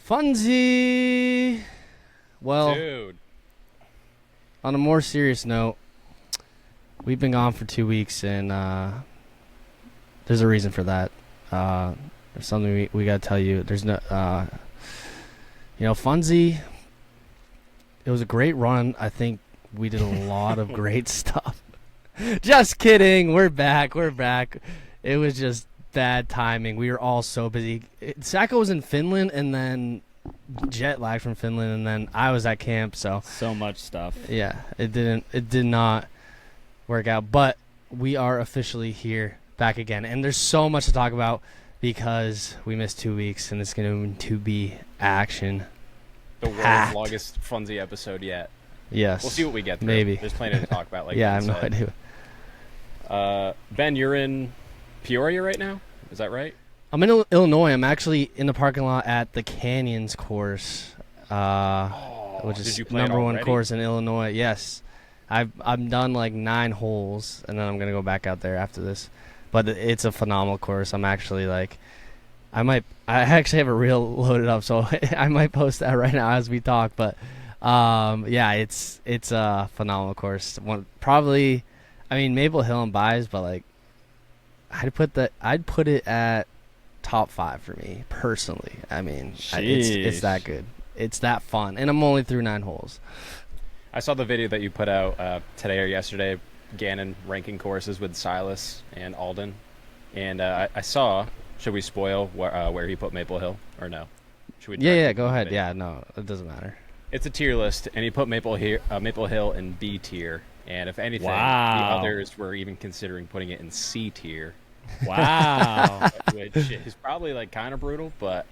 Funsie. Well, Dude. on a more serious note, we've been gone for 2 weeks, and there's a reason for that. There's something we gotta tell you. There's no, Funsie. It was a great run. I think we did a lot of great stuff. Just kidding. We're back. It was just bad timing. We were all so busy. Sajko was in Finland, and then jet lag from Finland, and then I was at camp. So much stuff. Yeah, it did not work out. But we are officially here, back again, and there's so much to talk about because we missed 2 weeks, and it's going to be action. The world's longest Funsie episode yet. Yes. We'll see what we get through. Maybe. There's plenty to talk about. Like yeah, I have no idea. Ben, you're in Peoria right now? Is that right? I'm in Illinois. I'm actually in the parking lot at the Canyons course, which is number one course in Illinois. Yes. I'm done like 9 holes, and then I'm going to go back out there after this. But it's a phenomenal course. I'm actually like, I actually have a reel loaded up, so I might post that right now as we talk. But yeah, it's a phenomenal course. Probably, I mean, Maple Hill and Buys, but like, I'd put it at top 5 for me personally. I mean, it's that good. It's that fun, and I'm only through 9 holes. I saw the video that you put out today or yesterday, Gannon ranking courses with Silas and Alden, and I saw. Should we spoil where he put Maple Hill or no? Should we? Yeah. Go ahead. Yeah, no, it doesn't matter. It's a tier list, and he put Maple Hill in B tier, and if anything, the others were even considering putting it in C tier. Wow. Which is probably like kind of brutal, but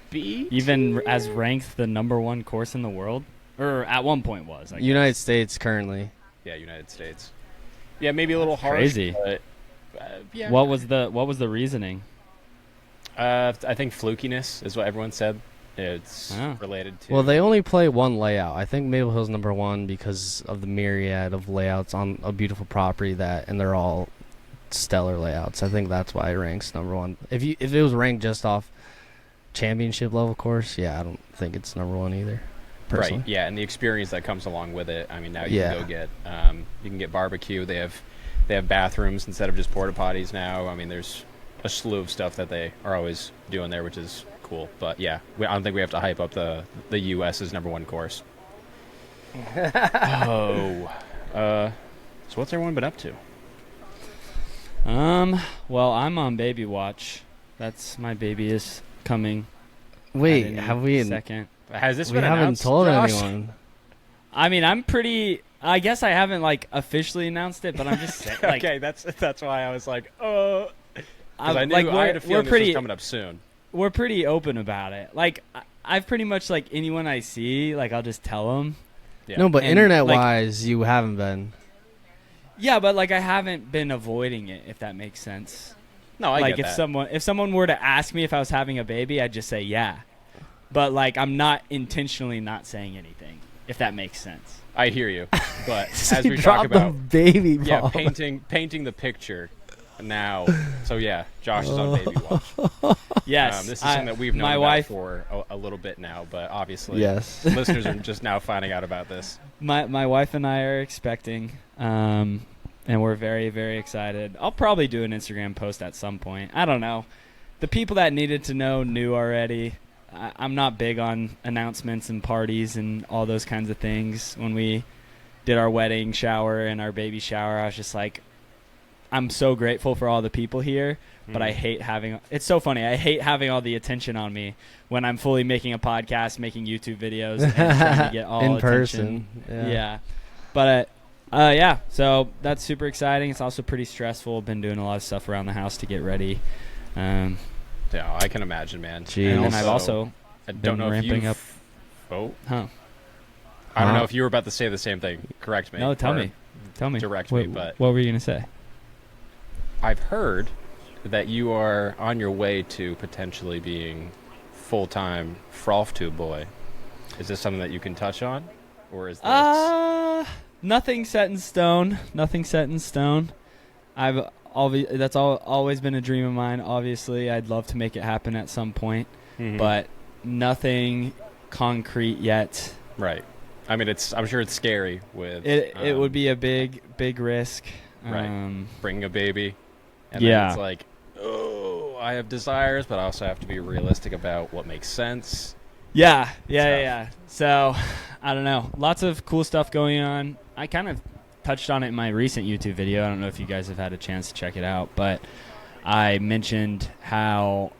B even as ranked the number 1 course in the world, or at one point was. I United guess. States currently. Yeah, United States. Yeah, maybe a little harsh. Crazy. But, yeah. What was the reasoning? I think flukiness is what everyone said. It's related to. Well, they only play one layout. I think Maple Hill's number 1 because of the myriad of layouts on a beautiful property and they're all stellar layouts. I think that's why it ranks number 1. If it was ranked just off championship level course, yeah, I don't think it's number 1 either. Personally. Right. Yeah, and the experience that comes along with it. I mean, now you can get barbecue. They have bathrooms instead of just porta potties now. I mean, there's a slew of stuff that they are always doing there, which is cool. But yeah, I don't think we have to hype up the U.S.'s number 1 course. So what's everyone been up to? Well, I'm on baby watch. That's my baby is coming. Wait, have we? Second. Has this we been announced? We haven't told Josh? anyone. I mean, I guess I haven't like officially announced it, but I'm just saying. Like, okay, that's why I was like, because I knew like, I had a feeling this was coming up soon. We're pretty open about it. Like, I've pretty much like anyone I see, like I'll just tell them. Yeah. No, but internet-wise, you haven't been. Yeah, but like I haven't been avoiding it, if that makes sense. No, I like get that. if someone were to ask me if I was having a baby, I'd just say yeah. But like I'm not intentionally not saying anything, if that makes sense. I hear you, but as we talk about the baby ball. Yeah, painting the picture now. So yeah, Josh is on baby watch. Yes, this is something that we've known about for a little bit now, but obviously, yes, listeners are just now finding out about this. My wife and I are expecting, and we're very, very excited. I'll probably do an Instagram post at some point. I don't know. The people that needed to know knew already. I'm not big on announcements and parties and all those kinds of things. When we did our wedding shower and our baby shower, I was just like, I'm so grateful for all the people here, but I hate having – it's so funny. I hate having all the attention on me when I'm fully making a podcast, making YouTube videos, and trying to get all in attention. person. Yeah. But, yeah, so that's super exciting. It's also pretty stressful. Been doing a lot of stuff around the house to get ready. Yeah, I can imagine, man. Jeez. And then I've also don't know ramping if up. Oh. Huh. I don't know if you were about to say the same thing. Correct me. No, tell me. Direct me, but what were you going to say? I've heard that you are on your way to potentially being full-time froth-tube boy. Is this something that you can touch on? Or is this... Nothing set in stone. Nothing set in stone. That's always been a dream of mine, obviously. I'd love to make it happen at some point. Mm-hmm. But nothing concrete yet. Right. I mean, I'm sure it's scary with it would be a big risk. Right. Bringing a baby. And yeah. then it's like, oh, I have desires, but I also have to be realistic about what makes sense. Yeah. So, I don't know. Lots of cool stuff going on. I kind of touched on it in my recent YouTube video. I don't know if you guys have had a chance to check it out, but I mentioned how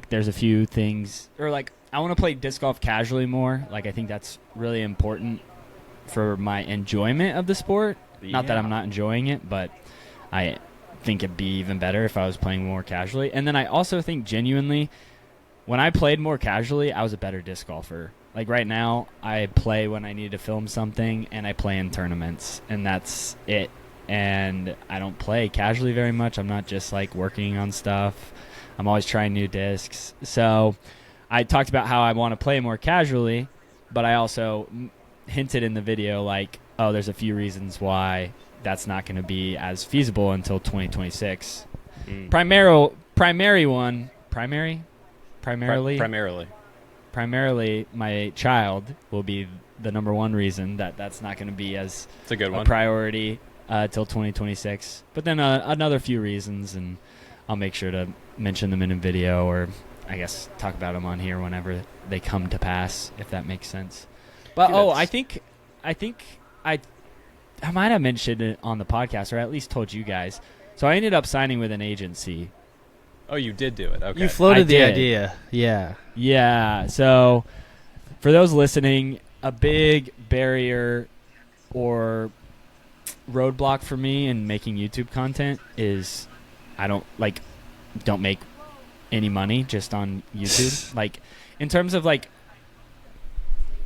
there's a few things, or I want to play disc golf casually more. I think that's really important for my enjoyment of the sport. Yeah. Not that I'm not enjoying it, but I think it'd be even better if I was playing more casually. And then I also think genuinely, when I played more casually, I was a better disc golfer. Right now, I play when I need to film something, and I play in tournaments, and that's it. And I don't play casually very much. I'm not just working on stuff. I'm always trying new discs. So I talked about how I want to play more casually, but I also hinted in the video there's a few reasons why that's not going to be as feasible until 2026. Primarily, my child will be the number one reason that's not going to be as it's a good one. Priority till 2026. But then another few reasons, and I'll make sure to mention them in a video, or I guess talk about them on here whenever they come to pass, if that makes sense. But I think I might have mentioned it on the podcast, or at least told you guys. So I ended up signing with an agency. Oh, you did do it. Okay. You floated the idea. Yeah. Yeah. So for those listening, a big barrier or roadblock for me in making YouTube content is I don't make any money just on YouTube. In terms of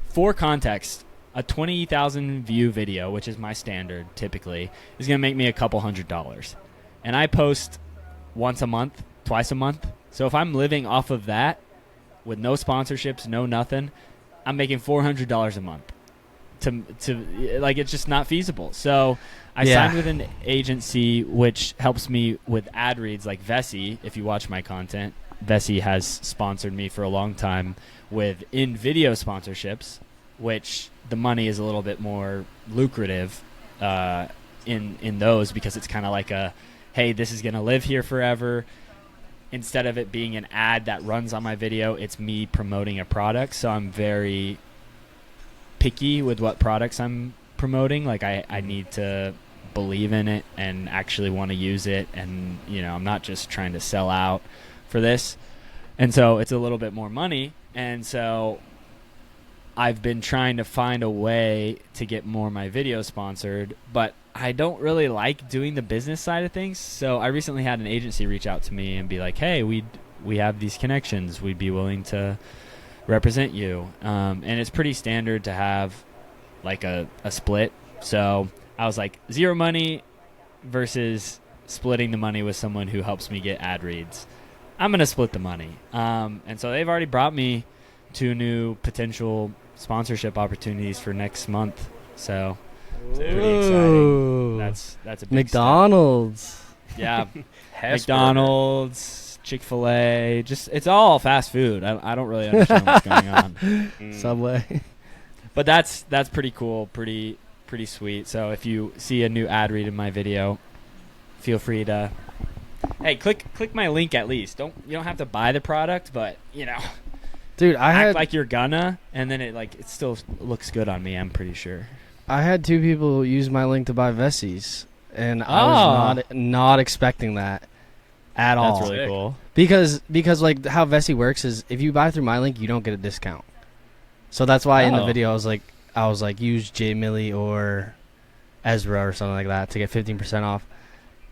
for context, a 20,000 view video, which is my standard typically, is going to make me a couple $100s. And I post once a month, twice a month. So if I'm living off of that with no sponsorships, no nothing, I'm making $400 a month. It's just not feasible. So I signed with an agency which helps me with ad reads like Vessi. If you watch my content, Vessi has sponsored me for a long time with in-video sponsorships, which the money is a little bit more lucrative in those, because it's kind of hey, this is going to live here forever. Instead of it being an ad that runs on my video, it's me promoting a product. So I'm very picky with what products I'm promoting. I need to believe in it and actually want to use it. And, I'm not just trying to sell out for this. And so it's a little bit more money. And so I've been trying to find a way to get more of my videos sponsored, but I don't really like doing the business side of things. So I recently had an agency reach out to me and be like, hey, we have these connections. We'd be willing to represent you. And it's pretty standard to have a split. So I was like, zero money versus splitting the money with someone who helps me get ad reads. I'm going to split the money. And so they've already brought me 2 new potential sponsorship opportunities for next month. So it's pretty exciting. That's a big McDonald's. Step. Yeah. McDonald's, Chick-fil-A, it's all fast food. I don't really understand what's going on. Subway. But that's pretty cool, pretty sweet. So if you see a new ad read in my video, feel free to click my link at least. You don't have to buy the product, but dude, act like you're gonna, and then it still looks good on me, I'm pretty sure. I had 2 people use my link to buy Vessies, and I was not expecting that at all. That's really cool. Because how Vessi works is if you buy through my link, you don't get a discount. So that's why in the video I was like use JMilly or Ezra or something like that to get 15% off.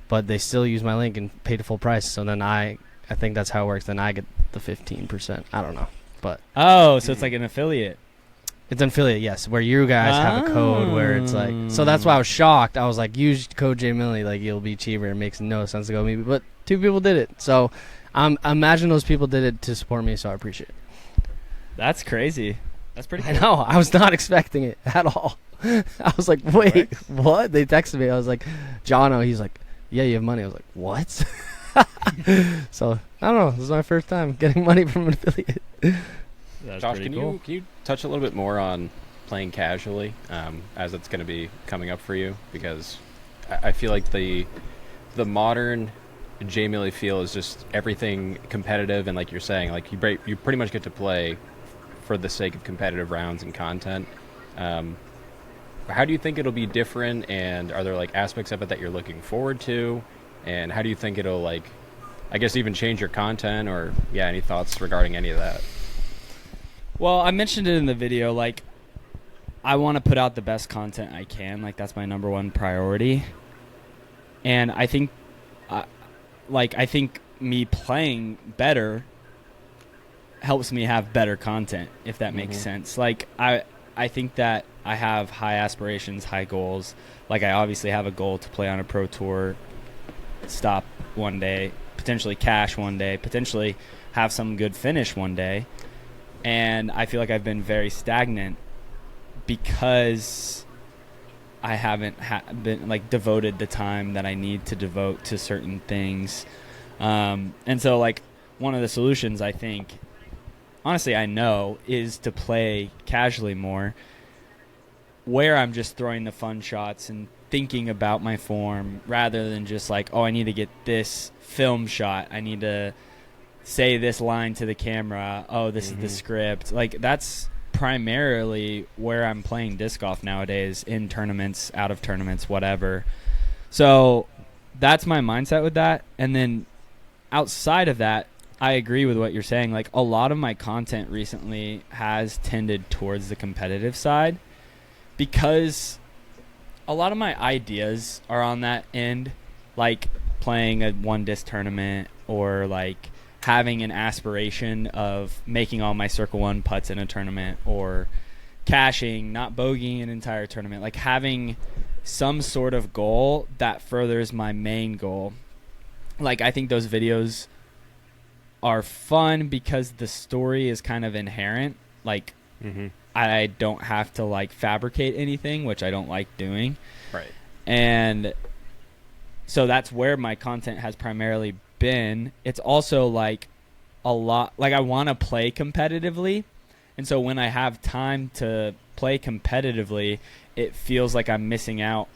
But they still use my link and pay the full price. So then I think that's how it works. Then I get the 15%. I don't know. But so it's like an affiliate. It's an affiliate, yes, where you guys have a code where it's so that's why I was shocked. I was like, use code JMilly, you'll be cheaper. It makes no sense to go with me. But 2 people did it. So I imagine those people did it to support me, so I appreciate it. That's crazy. That's pretty cool. I know. I was not expecting it at all. I was like, wait, what? They texted me. I was like, Jono, he's like, yeah, you have money. I was like, what? So I don't know. This is my first time getting money from an affiliate. That's Josh, pretty can cool. you touch a little bit more on playing casually, as it's going to be coming up for you? Because I feel like the modern JMilly feel is just everything competitive, and like you're saying, like you pretty much get to play for the sake of competitive rounds and content. How do you think it'll be different, and are there like aspects of it that you're looking forward to, and how do you think it'll, like, I guess, even change your content, or any thoughts regarding any of that? Well, I mentioned it in the video, like, I want to put out the best content I can. Like, that's my number one priority. And I think, I think me playing better helps me have better content, if that makes sense. Like, I think that I have high aspirations, high goals. Like, I obviously have a goal to play on a pro tour, stop one day, potentially cash one day, potentially have some good finish one day. And I feel like I've been very stagnant because I haven't been like devoted the time that I need to devote to certain things. And so, like, one of the solutions, I think, honestly, I know, is to play casually more, where I'm just throwing the fun shots and thinking about my form rather than just like, oh, I need to get this film shot. I need to say this line to the camera. Oh, this is the script. Like, that's primarily where I'm playing disc golf nowadays, in tournaments, out of tournaments, whatever. So that's my mindset with that. And then outside of that, I agree with what you're saying. Like, a lot of my content recently has tended towards the competitive side because a lot of my ideas are on that end, like playing a one disc tournament, or like having an aspiration of making all my circle one putts in a tournament, or cashing, not bogeying an entire tournament, like having some sort of goal that furthers my main goal. Like, I think those videos are fun because the story is kind of inherent. Like, I don't have to like fabricate anything, which I don't like doing. Right. And so that's where my content has primarily been. It's also like a lot, like, I want to play competitively. And so when I have time to play competitively, it feels like I'm missing out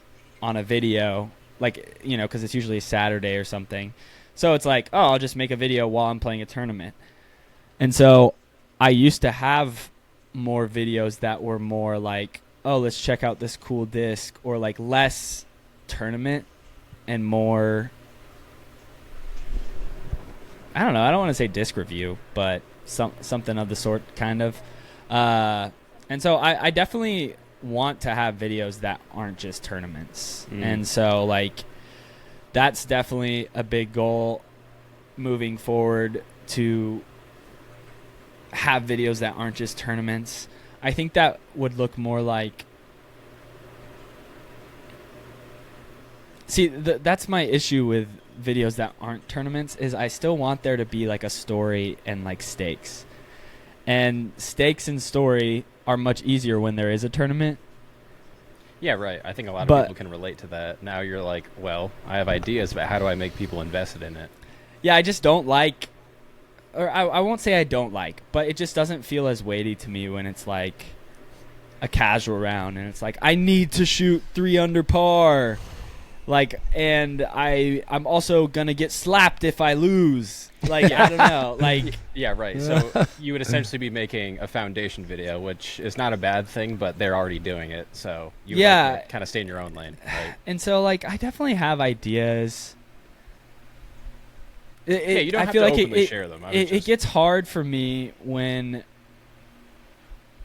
on a video, like, you know, because it's usually a Saturday or something. So it's like, oh, I'll just make a video while I'm playing a tournament. And so I used to have more videos that were more like, oh, let's check out this cool disc, or like less tournament and more, I don't know, I don't want to say disc review, but something of the sort, kind of. And so I definitely want to have videos that aren't just tournaments. And so, like, that's definitely a big goal moving forward, to have videos that aren't just tournaments. I think that would look more like, see, that's my issue with videos that aren't tournaments, is I still want there to be like a story and like stakes. And stakes and story are much easier when there is a tournament. Yeah, right. I think a lot of people can relate to that. Now you're like, well, I have ideas, but how do I make people invested in it? Yeah, I just don't like, or I won't say I don't like, but it just doesn't feel as weighty to me when it's like a casual round and it's like, I need to shoot 3 under par. Like, and I'm also going to get slapped if I lose. Like, I don't know. Like, yeah, right. So you would essentially be making a foundation video, which is not a bad thing, but they're already doing it. So you would like kind of stay in your own lane. Right? And so, like, I definitely have ideas. You don't have to openly share them. It gets hard for me when,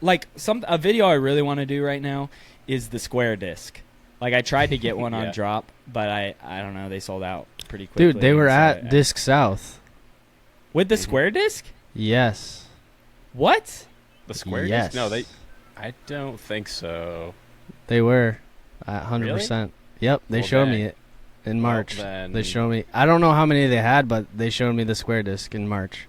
like, a video I really want to do right now is the square disc. Like, I tried to get one on drop, but I don't know, they sold out pretty quickly. Dude, they were at Disc South. With the square disc? Yes. What? The square disc? No, I don't think so. They were at 100%. Really? Yep, they showed me it in March. They showed me. I don't know how many they had, but they showed me the square disc in March.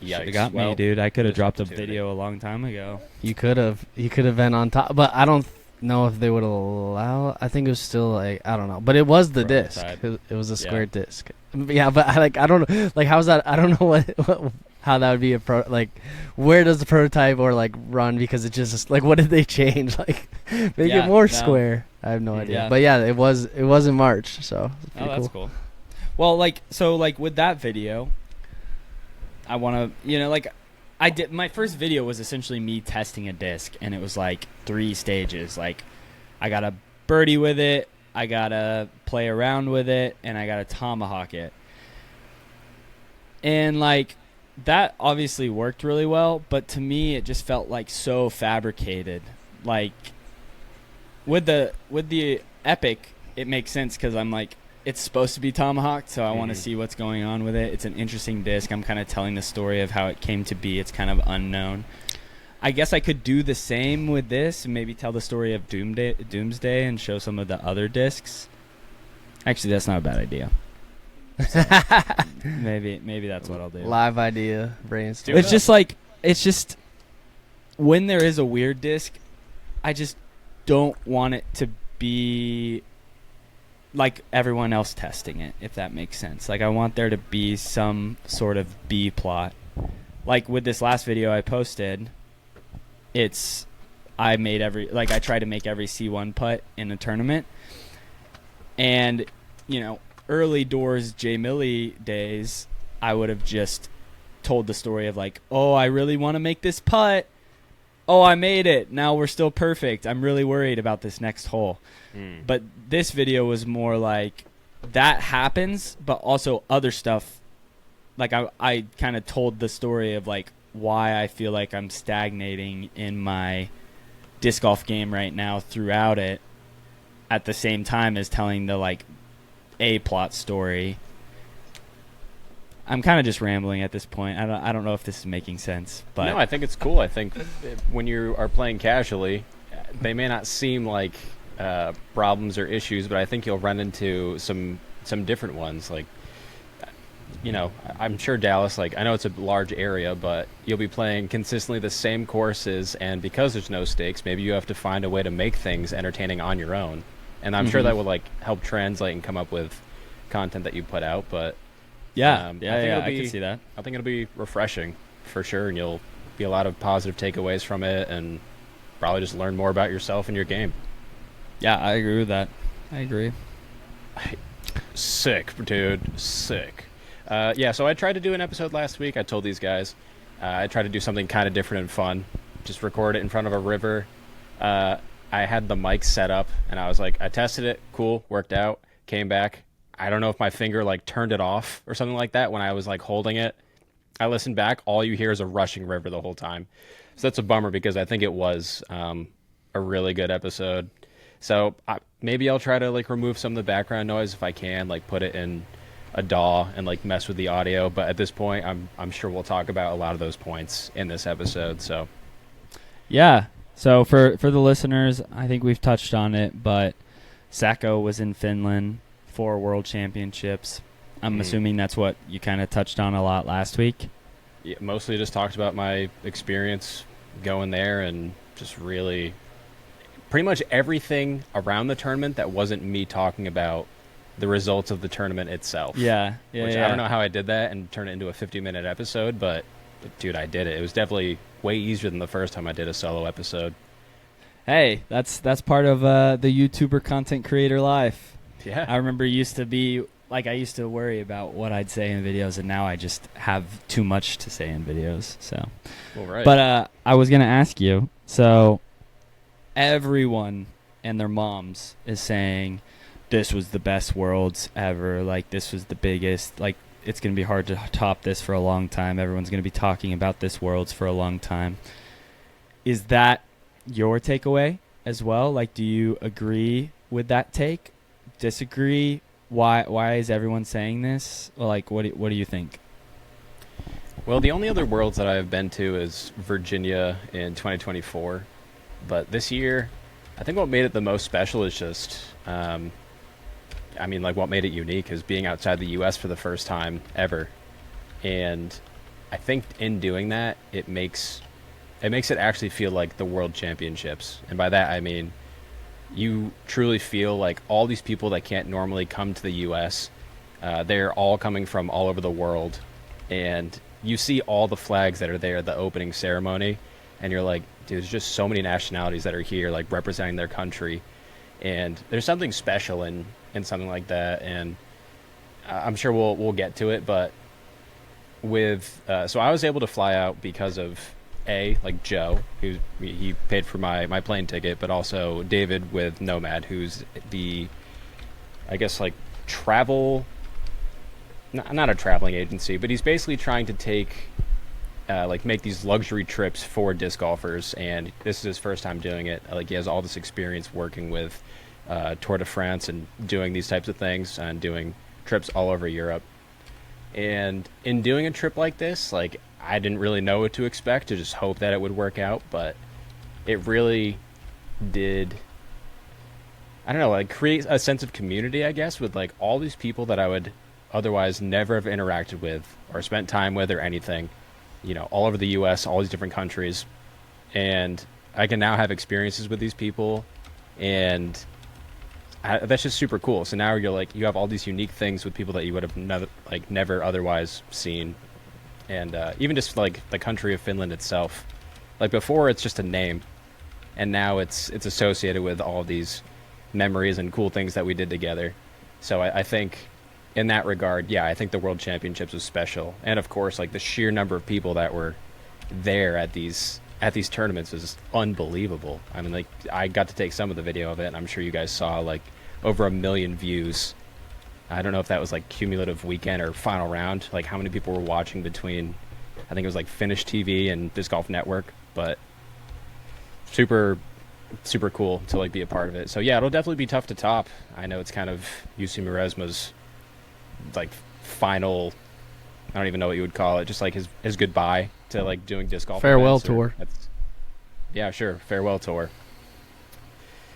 Should have got me, dude. I could have dropped a video a long time ago. You could have. You could have been on top, but I don't. know if they would allow. I think it was still like, I don't know, but it was the disc. It was a square disc. Yeah, but I don't know, like, how's that? I don't know how that would be like, where does the prototype or like run, because it just like, what did they change, like make it more square? I have no idea. But yeah, it was in March, so that's cool. Well, like, so like with that video, I want to, like, I did my first video was essentially me testing a disc, and it was like 3 stages. Like, I gotta birdie with it, I gotta play around with it, and I gotta tomahawk it. And like, that obviously worked really well, but to me it just felt like so fabricated. Like, with the Epic, it makes sense because I'm like, it's supposed to be tomahawked, so I want to see what's going on with it. It's an interesting disc. I'm kind of telling the story of how it came to be. It's kind of unknown. I guess I could do the same with this and maybe tell the story of Doomsday and show some of the other discs. Actually, that's not a bad idea. So maybe that's what I'll do. Live idea, brainstorm. It's just when there is a weird disc, I just don't want it to be like everyone else testing it, if that makes sense. Like, I want there to be some sort of B plot. Like with this last video I posted, I tried to make every C1 putt in a tournament. And, early doors JMilly days, I would have just told the story of like, oh, I really want to make this putt. Oh, I made it. Now we're still perfect. I'm really worried about this next hole. But this video was more like, that happens, but also other stuff. Like, I kind of told the story of like why I feel like I'm stagnating in my disc golf game right now throughout it, at the same time as telling the like A plot story. I'm kind of just rambling at this point. I don't know if this is making sense, but no, I think it's cool. I think when you are playing casually, they may not seem like problems or issues, but I think you'll run into some different ones. Like, I'm sure Dallas, like, I know it's a large area, but you'll be playing consistently the same courses, and because there's no stakes, maybe you have to find a way to make things entertaining on your own. And I'm sure that will like help translate and come up with content that you put out. But I can see that. I think it'll be refreshing for sure, and you'll be a lot of positive takeaways from it, and probably just learn more about yourself and your game. Yeah, I agree with that. I agree. Sick, dude. Sick. So I tried to do an episode last week. I told these guys I tried to do something kind of different and fun. Just record it in front of a river. I had the mic set up, and I was like, I tested it. Cool. Worked out. Came back. I don't know if my finger like turned it off or something like that when I was like holding it. I listened back. All you hear is a rushing river the whole time. So that's a bummer, because I think it was a really good episode. So maybe I'll try to like remove some of the background noise if I can, like put it in a DAW and like mess with the audio. But at this point, I'm sure we'll talk about a lot of those points in this episode. So yeah. So for the listeners, I think we've touched on it, but Sajko was in Finland for World Championships. I'm assuming that's what you kind of touched on a lot last week. Yeah, mostly just talked about my experience going there, and just really pretty much everything around the tournament that wasn't me talking about the results of the tournament itself. I don't know how I did that and turn it into a 50-minute episode, but dude, I did it. It was definitely way easier than the first time I did a solo episode. Hey, that's part of the YouTuber content creator life. Yeah. I remember used to worry about what I'd say in videos, and now I just have too much to say in videos. So, well, right. But I was gonna ask you. So, everyone and their moms is saying this was the best Worlds ever. Like, this was the biggest. Like, it's gonna be hard to top this for a long time. Everyone's gonna be talking about this Worlds for a long time. Is that your takeaway as well? Like, do you agree with that take? Disagree? Why is everyone saying this? Like, what do you think? Well, the only other Worlds that I've been to is Virginia in 2024. But this year, I think what made it the most special is just, what made it unique is being outside the U.S. for the first time ever. And I think in doing that, it makes it actually feel like the World Championships. And by that, I mean you truly feel like all these people that can't normally come to the U.S., they're all coming from all over the world, and you see all the flags that are there at the opening ceremony, and you're like, dude, there's just so many nationalities that are here, like representing their country, and there's something special in something like that, and I'm sure we'll get to it, but with so I was able to fly out because of like Joe, who he paid for my plane ticket, but also David with Nomad, who's the, I guess, like travel, not a traveling agency, but he's basically trying to take like make these luxury trips for disc golfers, and this is his first time doing it. Like, he has all this experience working with Tour de France and doing these types of things and doing trips all over Europe. And in doing a trip like this, like, I didn't really know what to expect, to just hope that it would work out, but it really did, I don't know, like, create a sense of community, I guess, with like all these people that I would otherwise never have interacted with or spent time with or anything, you know, all over the US, all these different countries. And I can now have experiences with these people, and that's just super cool. So now you're like, you have all these unique things with people that you would have never otherwise seen. And even just like the country of Finland itself, like before it's just a name, and now it's associated with all these memories and cool things that we did together. So I think in that regard, yeah, I think the World Championships was special. And of course, like, the sheer number of people that were there at these tournaments was unbelievable. I mean, like, I got to take some of the video of it, and I'm sure you guys saw like over 1 million views. I don't know if that was like cumulative weekend or final round, like how many people were watching between, I think it was like Finnish TV and Disc Golf Network, but super cool to like be a part of it. So yeah, it'll definitely be tough to top. I know it's kind of UC Maresma's like final, I don't even know what you would call it, just like his goodbye to like doing disc golf farewell tour. Yeah, sure, farewell tour.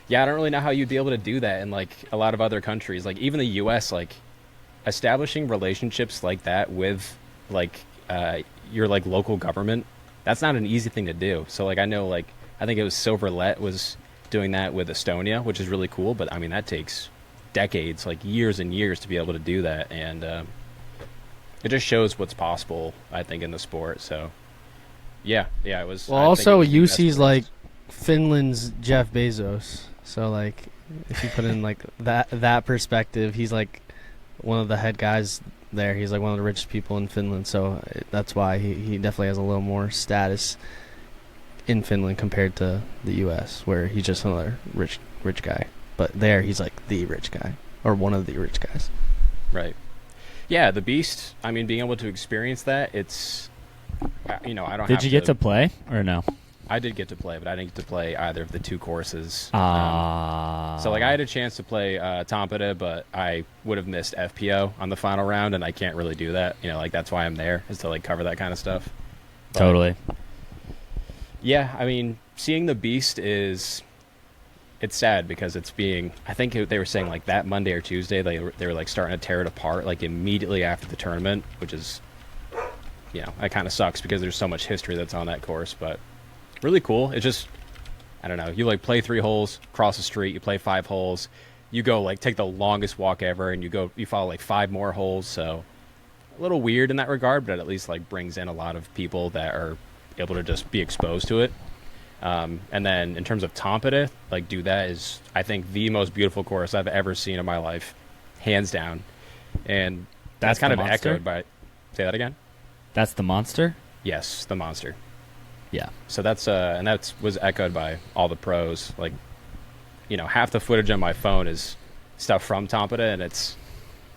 Yeah, I don't really know how you'd be able to do that in like a lot of other countries, like even the US, like establishing relationships like that with like your like local government. That's not an easy thing to do. So like, I know, like, I think it was Silverlet was doing that with Estonia, which is really cool, but I mean, that takes decades, like years and years, to be able to do that, and it just shows what's possible, I think, in the sport. So yeah, it was. Well, also UC's like Finland's Jeff Bezos, so like, if you put in like that perspective, he's like one of the head guys there. He's like one of the richest people in Finland, so that's why he definitely has a little more status in Finland compared to the US, where he's just another rich guy. But there, he's like the rich guy, or one of the rich guys. Right. Yeah, the Beast, I mean, being able to experience that, it's, you know, I don't Did you get to play, or no? I did get to play, but I didn't get to play either of the two courses. So, like, I had a chance to play Tampere, but I would have missed FPO on the final round, and I can't really do that. You know, like, that's why I'm there, is to, like, cover that kind of stuff. But, totally. Yeah, I mean, seeing the Beast it's sad because it's being, I think they were saying like that Monday or Tuesday they were like starting to tear it apart like immediately after the tournament, which is, you know, it kind of sucks because there's so much history that's on that course, but really cool. It's just, I don't know, you like play 3 holes, cross the street, you play 5 holes, you go like take the longest walk ever, and you follow like 5 more holes. So a little weird in that regard, but at least like brings in a lot of people that are able to just be exposed to it. And then in terms of Tampere, like, dude, that is, I think, the most beautiful course I've ever seen in my life, hands down. And that's kind of echoed by, say that again? That's the Monster? Yes, the Monster. Yeah. So that's and that was echoed by all the pros. Like, you know, half the footage on my phone is stuff from Tampere, and it's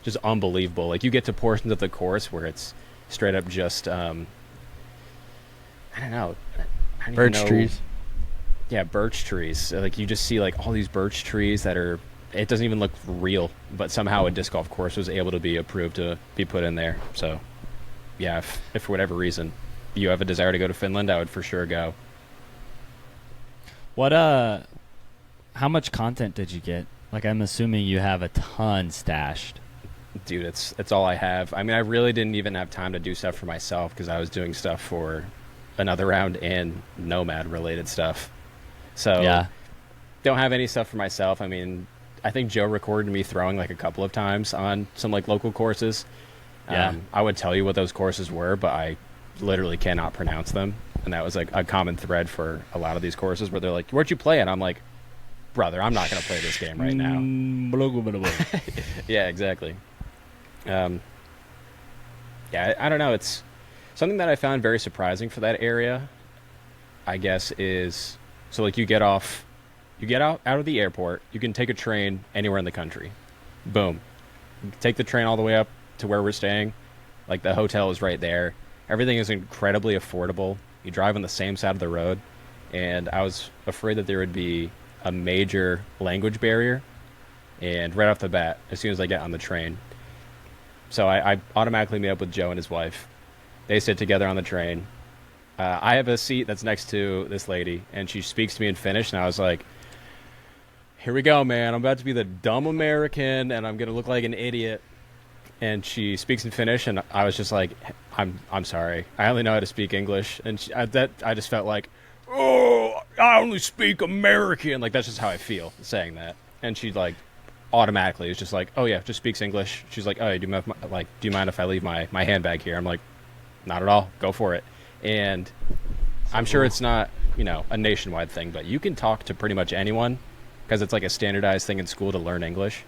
just unbelievable. Like, you get to portions of the course where it's straight up just I don't know, birch trees. Yeah, birch trees. Like, you just see like all these birch trees that are, it doesn't even look real, but somehow a disc golf course was able to be approved to be put in there. So yeah, if for whatever reason you have a desire to go to Finland, I would for sure go. What how much content did you get? Like, I'm assuming you have a ton stashed. Dude, it's all I have. I mean, I really didn't even have time to do stuff for myself because I was doing stuff for another round and Nomad related stuff. So yeah, don't have any stuff for myself. I mean, I think Joe recorded me throwing like a couple of times on some like local courses. Yeah. I would tell you what those courses were, but I literally cannot pronounce them. And that was like a common thread for a lot of these courses where they're like, where'd you play? And I'm like, brother, I'm not going to play this game right now. Yeah, exactly. Yeah, I don't know. It's something that I found very surprising for that area, I guess, is so like you get out of the airport, you can take a train anywhere in the country. Boom. You take the train all the way up to where we're staying. Like the hotel is right there. Everything is incredibly affordable. You drive on the same side of the road. And I was afraid that there would be a major language barrier. And right off the bat, as soon as I get on the train, so I automatically meet up with Joe and his wife. They sit together on the train. I have a seat that's next to this lady, and she speaks to me in Finnish, and I was like, here we go, man. I'm about to be the dumb American, and I'm going to look like an idiot. And she speaks in Finnish, and I was just like, I'm sorry. I only know how to speak English. And I just felt like, oh, I only speak American. Like, that's just how I feel saying that. And she, like, automatically is just like, oh, yeah, just speaks English. She's like, oh, do you mind if I leave my handbag here? I'm like, not at all. Go for it. And I'm sure it's not, a nationwide thing, but you can talk to pretty much anyone because it's like a standardized thing in school to learn English.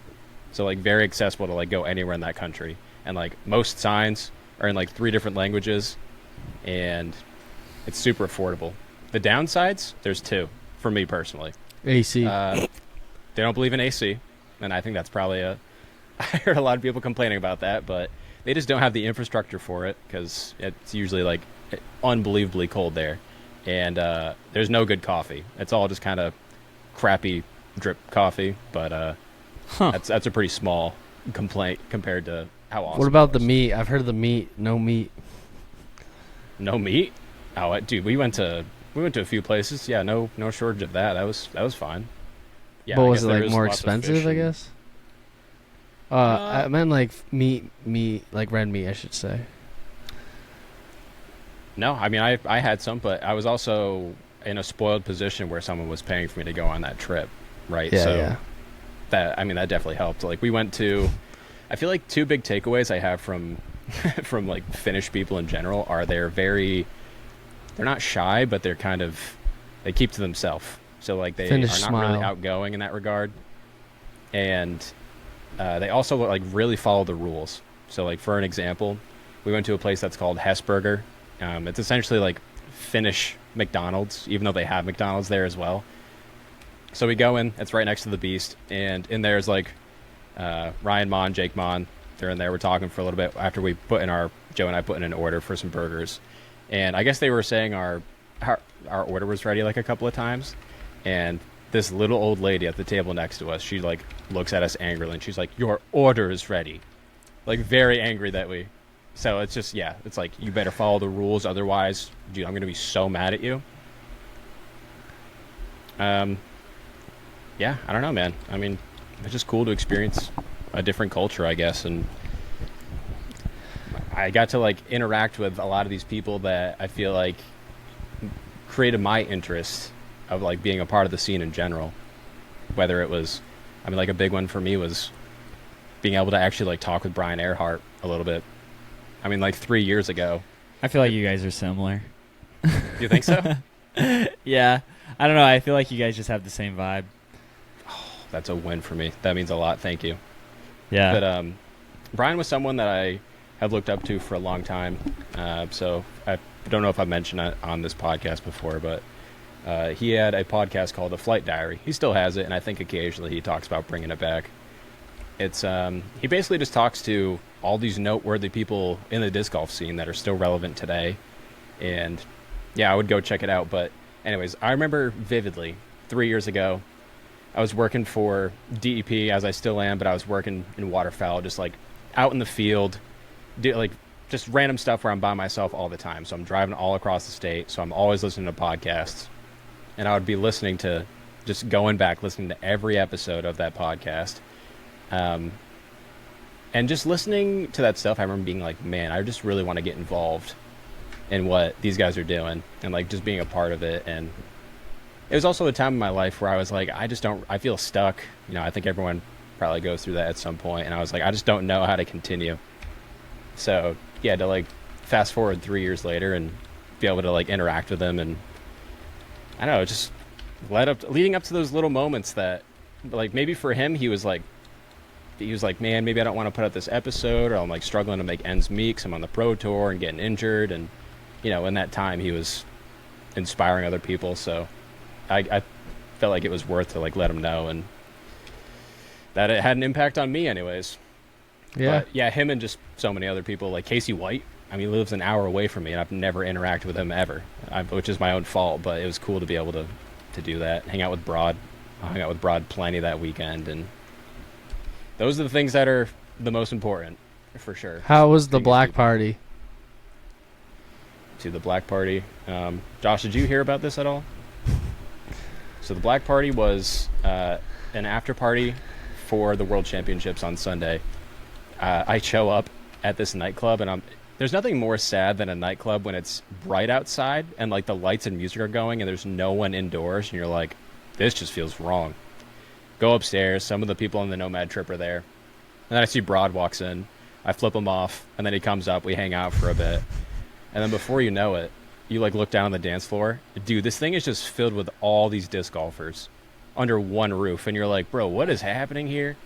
So, like, very accessible to, like, go anywhere in that country. And, like, most signs are in, like, 3 different languages. And it's super affordable. The downsides, there's 2, for me personally. AC. They don't believe in AC. And I think that's probably I heard a lot of people complaining about that. But they just don't have the infrastructure for it because it's usually, like, unbelievably cold there. And there's no good coffee. It's all just kind of crappy drip coffee. But... That's a pretty small complaint compared to how awesome. What about the meat? I've heard of the meat. No meat. No meat? Oh, dude, we went to a few places. Yeah, no shortage of that. That was fine. Yeah, but was it like more expensive? I guess. I meant like meat, like red meat, I should say. No, I mean I had some, but I was also in a spoiled position where someone was paying for me to go on that trip, right? Yeah, so yeah. that definitely helped. Like we went to, I feel like 2 big takeaways I have from from like Finnish people in general are they're not shy, but they keep to themselves. So like they Finnish are not smile. really outgoing in that regard, and they also like really follow the rules. So like for an example, we went to a place that's called Hesburger. It's essentially like Finnish McDonald's, even though they have McDonald's there as well. So we go in, it's right next to the Beast, and in there's like Ryan Mon, Jake Mon. They're in there. We're talking for a little bit after Joe and I put in an order for some burgers. And I guess they were saying our order was ready like a couple of times. And this little old lady at the table next to us, she like looks at us angrily and she's like, "Your order is ready." Like very angry that we. So it's just, yeah, it's like you better follow the rules. Otherwise, dude, I'm going to be so mad at you. Yeah, I don't know, man. I mean, it's just cool to experience a different culture, I guess. And I got to like interact with a lot of these people that I feel like created my interest of like being a part of the scene in general. Whether it was, I mean, like a big one for me was being able to actually like talk with Brian Earhart a little bit. I mean, like 3 years ago. I feel like you guys are similar. You think so? Yeah. I don't know. I feel like you guys just have the same vibe. Oh, that's a win for me. That means a lot. Thank you. Yeah. But Brian was someone that I have looked up to for a long time. So I don't know if I've mentioned it on this podcast before, but he had a podcast called The Flight Diary. He still has it, and I think occasionally he talks about bringing it back. It's he basically just talks to all these noteworthy people in the disc golf scene that are still relevant today. And yeah, I would go check it out. But anyways, I remember vividly 3 years ago, I was working for DEP, as I still am, but I was working in waterfowl, just like out in the field, like just random stuff where I'm by myself all the time. So I'm driving all across the state, so I'm always listening to podcasts. And I would be listening to, just going back, listening to every episode of that podcast. And just listening to that stuff, I remember being like, man, I just really want to get involved in what these guys are doing and like just being a part of it. And it was also a time in my life where I was like, I feel stuck. I think everyone probably goes through that at some point, and I was like, I just don't know how to continue. So yeah, to like fast forward 3 years later and be able to like interact with him, and I don't know, just leading up to those little moments that, like, maybe for him he was like, man, maybe I don't want to put out this episode, or I'm like struggling to make ends meet because I'm on the pro tour and getting injured, and in that time he was inspiring other people, so I felt like it was worth to like let him know, and that it had an impact on me anyways. Yeah. But yeah, him and just so many other people, like Casey White. I mean, he lives an hour away from me, and I've never interacted with him ever, which is my own fault, but it was cool to be able to do that, hang out with Broad. I hung out with Broad plenty that weekend, and those are the things that are the most important, for sure. How was the black party? To the black party. Josh, did you hear about this at all? So the black party was an after party for the World Championships on Sunday. I show up at this nightclub, and there's nothing more sad than a nightclub when it's bright outside and like the lights and music are going and there's no one indoors, and you're like, this just feels wrong. Go upstairs. Some of the people on the Nomad trip are there. And then I see Broad walks in. I flip him off, and then he comes up. We hang out for a bit. And then before you know it, you like look down on the dance floor. Dude, this thing is just filled with all these disc golfers under one roof. And you're like, bro, what is happening here?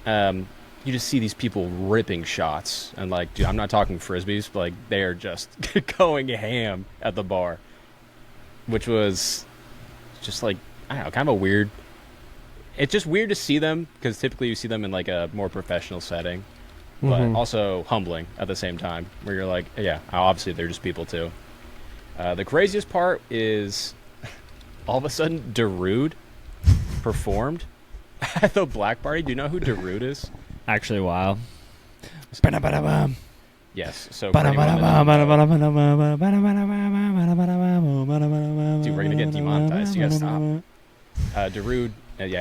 You just see these people ripping shots. And like, dude, I'm not talking Frisbees, but like they are just going ham at the bar. Which was just like, I don't know, kind of a weird... It's just weird to see them, because typically you see them in like a more professional setting. But also humbling at the same time, where you're like, yeah, obviously they're just people too. The craziest part is all of a sudden Darude performed at the black party. Do you know who Darude is? Actually, wow. Yes. So dude, we're gonna get demonetized. You gotta stop. Darude,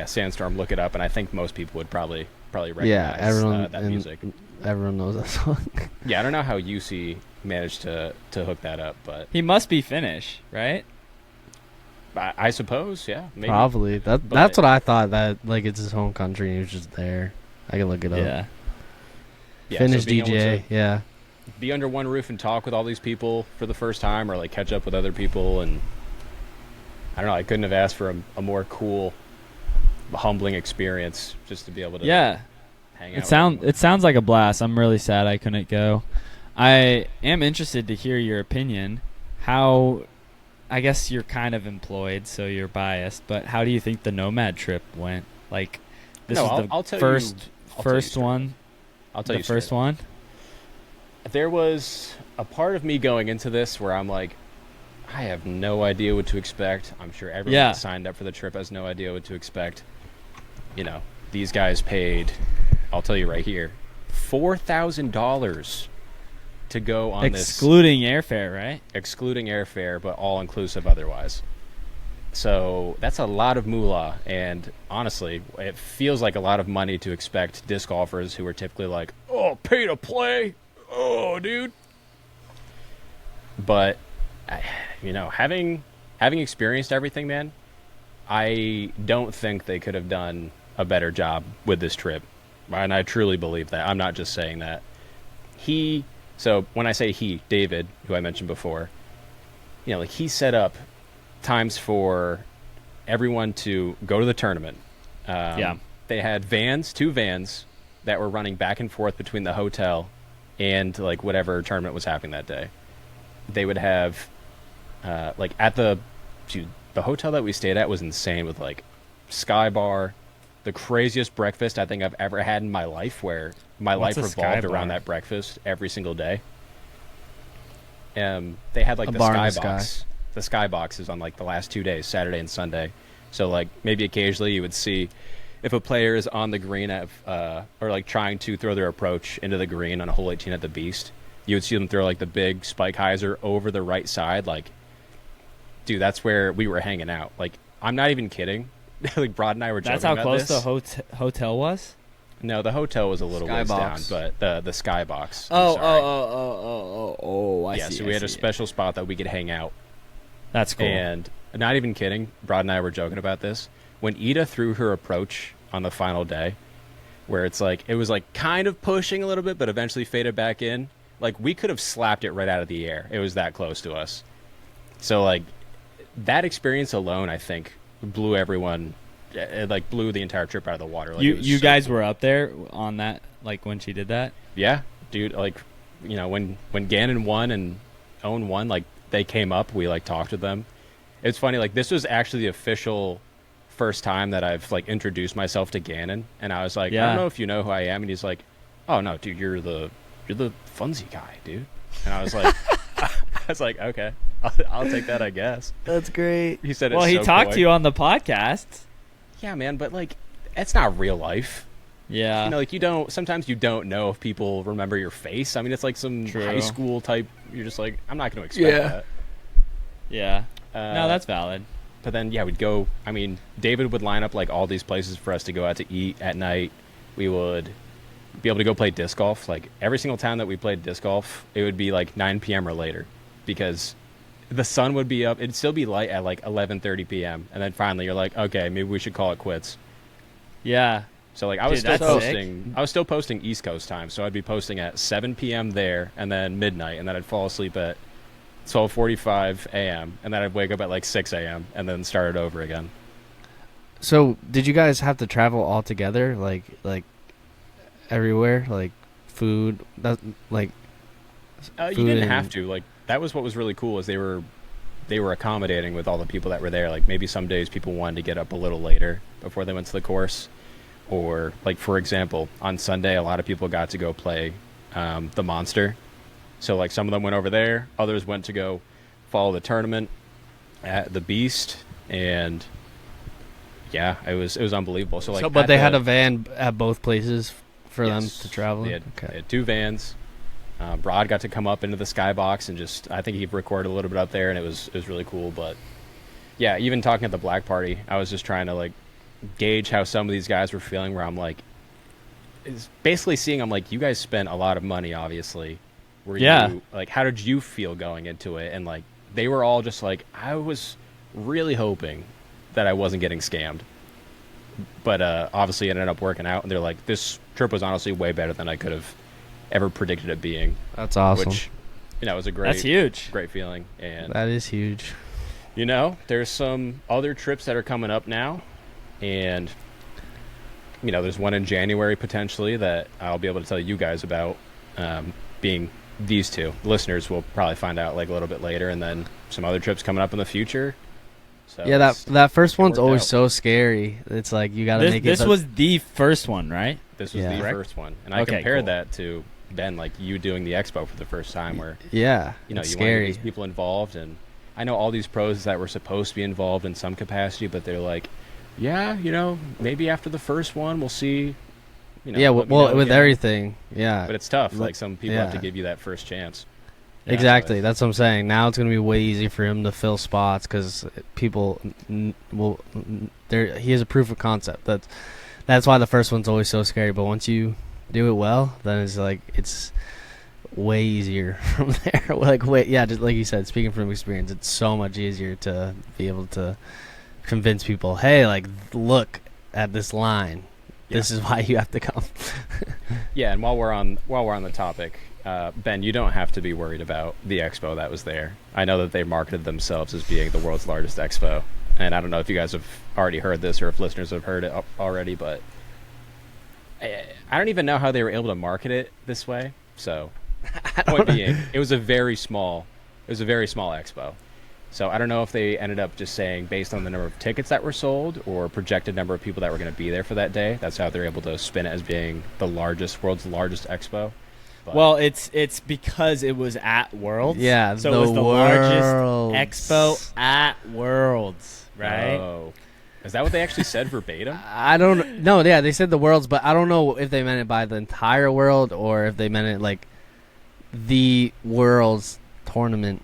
Sandstorm. Look it up, and I think most people would probably recognize that music. Everyone knows that song. Yeah, I don't know how UC managed to hook that up, but he must be Finnish, right? I suppose, yeah, maybe. Probably. That's what I thought. That like it's his home country, and he was just there. I can look it up. Yeah. Finnish so DJ. Yeah. Be under one roof and talk with all these people for the first time, or like catch up with other people, and I don't know. I couldn't have asked for a more cool, humbling experience just to be able to. Yeah. Hang out. It sounds like a blast. I'm really sad I couldn't go. I am interested to hear your opinion. How, I guess you're kind of employed, so you're biased, but how do you think the Nomad trip went? Like, this is the first one. I'll tell you the first one. There was a part of me going into this where I'm like, I have no idea what to expect. I'm sure everyone that signed up for the trip has no idea what to expect. These guys paid, I'll tell you right here, $4,000 to go on excluding airfare, right? Excluding airfare, but all inclusive otherwise. So that's a lot of moolah, and honestly, it feels like a lot of money to expect disc golfers who are typically like, oh, pay to play, oh, dude. But having experienced everything, man, I don't think they could have done a better job with this trip. And I truly believe that. I'm not just saying that. So when I say he, David, who I mentioned before, he set up times for everyone to go to the tournament. They had two vans that were running back and forth between the hotel and like whatever tournament was happening that day. They would have at the hotel that we stayed at was insane, with like Sky Bar, the craziest breakfast I think I've ever had in my life, where my life revolved around that breakfast every single day. They had like the Skybox. The Skybox is on like the last 2 days, Saturday and Sunday. So like maybe occasionally you would see if a player is on the green or like trying to throw their approach into the green on a hole 18 at the Beast, you would see them throw like the big spike hyzer over the right side. Like, dude, that's where we were hanging out. Like, I'm not even kidding. Like Broad and I were joking about this. That's how close the hotel was? No, the hotel was a little ways down, but the Skybox. Oh, I see. So we had a special spot that we could hang out. That's cool. And not even kidding, Broad and I were joking about this. When Ida threw her approach on the final day, where it's like, it was like kind of pushing a little bit, but eventually faded back in. Like, we could have slapped it right out of the air. It was that close to us. So, like, that experience alone, I think, blew everyone, it, like, blew the entire trip out of the water. Like, you guys were up there on that, like, when she did that? Yeah, dude, like, you know, when Gannon won and Owen won, like, they came up, we, like, talked to them. It's funny, like, this was actually the official first time that I've, like, introduced myself to Gannon, and I was like, I don't know if you know who I am, and he's like, oh, no, dude, you're the Funsie guy, dude. And I was like, okay, I'll take that, I guess. That's great. He said, well, he talked to you on the podcast. Yeah, man, but like, it's not real life. Yeah. You know, like sometimes you don't know if people remember your face. I mean, it's like some high school type. You're just like, I'm not going to expect that. Yeah. No, that's valid. But then, yeah, we'd go. I mean, David would line up like all these places for us to go out to eat at night. We would be able to go play disc golf. Like every single time that we played disc golf, it would be like 9 p.m. or later because the sun would be up. It'd still be light at like 11:30 p.m. And then finally, you're like, okay, maybe we should call it quits. Yeah. So like I was still posting East Coast time. So I'd be posting at 7 p.m. there, and then midnight, and then I'd fall asleep at 12:45 a.m. and then I'd wake up at like 6 a.m. and then start it over again. So did you guys have to travel all together, like everywhere, like food, like? You didn't have to. Like that was what was really cool is they were accommodating with all the people that were there. Like maybe some days people wanted to get up a little later before they went to the course, or like for example on Sunday a lot of people got to go play the Monster. So like some of them went over there, others went to go follow the tournament at the Beast, and yeah, it was unbelievable. So like, but they had a van at both places for them to travel. They had 2 vans. Broad got to come up into the skybox and just, I think he recorded a little bit up there, and it was really cool. But yeah, even talking at the black party, I was just trying to like gauge how some of these guys were feeling. Where I'm like, is basically seeing, I'm like, you guys spent a lot of money, obviously. You, like, how did you feel going into it? And like, they were all just like, I was really hoping that I wasn't getting scammed, but obviously it ended up working out. And they're like, this trip was honestly way better than I could have ever predicted it being. That's awesome. Which, you know, was a that's huge, great feeling. And that is huge. You know, there's some other trips that are coming up now, and you know, there's one in January potentially that I'll be able to tell you guys about. Being these 2 listeners will probably find out like a little bit later, and then some other trips coming up in the future. So yeah, that first one's always so scary. It's like you got to make it. This was the first one, right? This was the first one, and I compared that to Ben, like you doing the expo for the first time, where you know you want to get these people involved, and I know all these pros that were supposed to be involved in some capacity, but they're like, yeah, you know, maybe after the first one we'll see. You know, with everything, yeah. But it's tough. Like some people have to give you that first chance. Yeah, exactly. That's what I'm saying. Now it's going to be way easier for him to fill spots because people will. He has a proof of concept. That's why the first one's always so scary. But once you do it well, then it's way easier from there. Just like you said, speaking from experience, it's so much easier to be able to convince people. Hey, like look at this line. Yeah. This is why you have to come. Yeah, and while we're on the topic, Ben, you don't have to be worried about the expo that was there. I know that they marketed themselves as being the world's largest expo, and I don't know if you guys have already heard this or if listeners have heard it already, but I don't even know how they were able to market it this way. So, point being, it was a very small expo. So I don't know if they ended up just saying based on the number of tickets that were sold or projected number of people that were going to be there for that day. That's how they're able to spin it as being the world's largest expo. But well, it's because it was at Worlds. Yeah, so it was the largest expo at Worlds, right? Oh. Is that what they actually said verbatim? I don't know. Yeah, they said the Worlds, but I don't know if they meant it by the entire world or if they meant it like the Worlds tournament.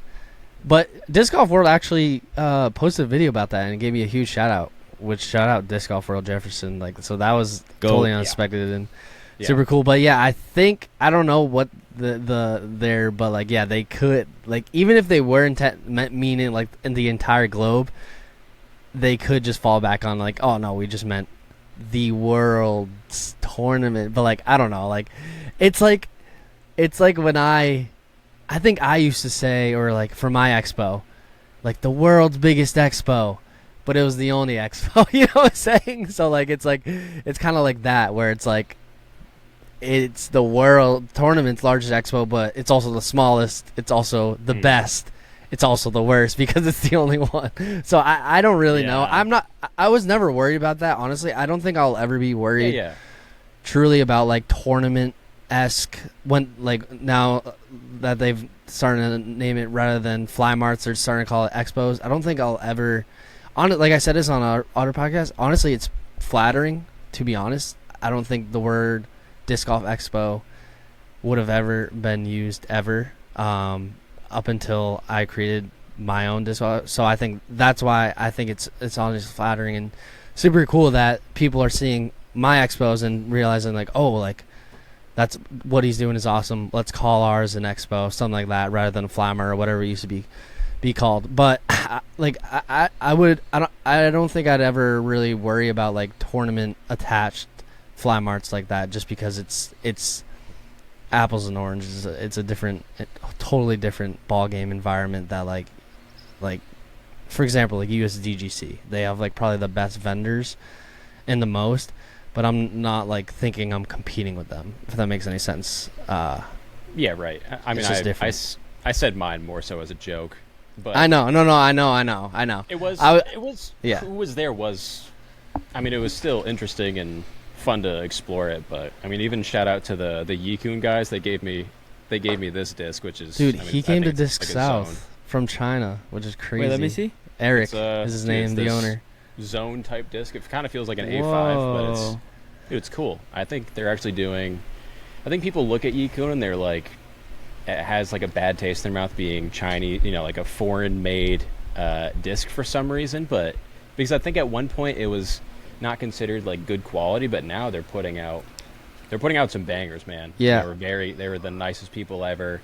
But Disc Golf World actually posted a video about that and gave me a huge shout out. Which shout out Disc Golf World Jefferson. So that was totally unexpected. And super cool. But yeah, I think I don't know what but like yeah, they could like even if they were meaning like in the entire globe, they could just fall back on like, oh no, we just meant the world's tournament. But like I don't know, like it's like when I think I used to say, or like for my expo, like the world's biggest expo, but it was the only expo. You know what I'm saying? So like it's kind of like that, where it's like it's the world tournament's largest expo, but it's also the smallest. It's also the best. It's also the worst because it's the only one. So I don't really know. I was never worried about that, honestly. I don't think I'll ever be worried truly about like tournament-esque when like now that they've started to name it rather than fly marts, they're starting to call it expos. I don't think I'll ever like I said this on our other podcast, honestly it's flattering, to be honest. I don't think the word disc golf expo would have ever been used ever up until I created my own disc golf. So I think that's why I think it's honestly flattering and super cool that people are seeing my expos and realizing like, oh, like that's what he's doing is awesome. Let's call ours an expo, something like that, rather than a flammer or whatever it used to be called. But I don't think I'd ever really worry about like tournament attached fly marts like that, just because it's apples and oranges. It's a totally different ball game environment that like for example like USDGC, they have like probably the best vendors and the most, but I'm not like thinking I'm competing with them, if that makes any sense. Yeah, right. I mean, I said mine more so as a joke, but I know. I know. It was yeah. Who was there was, I mean, it was still interesting and fun to explore it, but I mean, even shout out to the Yikun guys. They gave me this disc, which is he came to Disc South from China, which is crazy. Wait, let me see. Eric is his name, the owner. Zone type disc. It kind of feels like an A5, but it's cool. I think they're actually doing. I think people look at Yikun and they're like, it has like a bad taste in their mouth being Chinese, like a foreign made disc for some reason, but because I think at one point it was not considered like good quality, but now they're putting out some bangers, man. Yeah, they were the nicest people ever,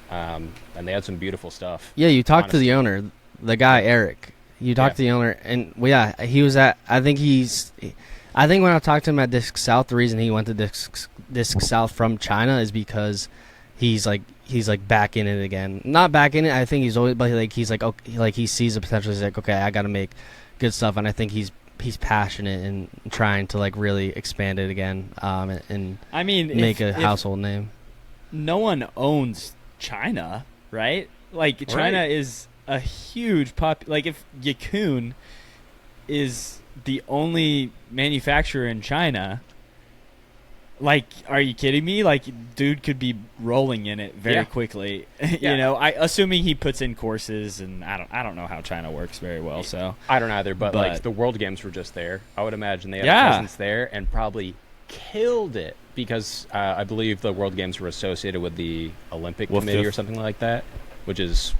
and they had some beautiful stuff. Yeah, you talked to the owner, the guy Eric. You talked to the owner, and he was at. I think when I talked to him at Disc South, the reason he went to Disc South from China is because he's back in it again. Not back in it. I think he's always, but he's like, okay, like he sees the potential. He's like, okay, I got to make good stuff, and I think he's passionate and trying to like really expand it again, and I mean, make a household name. No one owns China, right? Like China is a huge like if Yikun is the only manufacturer in China, like, are you kidding me? Like, dude could be rolling in it very quickly. Assuming he puts in courses, and I don't know how China works very well. So I don't either. But like the World Games were just there. I would imagine they had a presence there and probably killed it because I believe the World Games were associated with the Olympic Committee or something like that, which is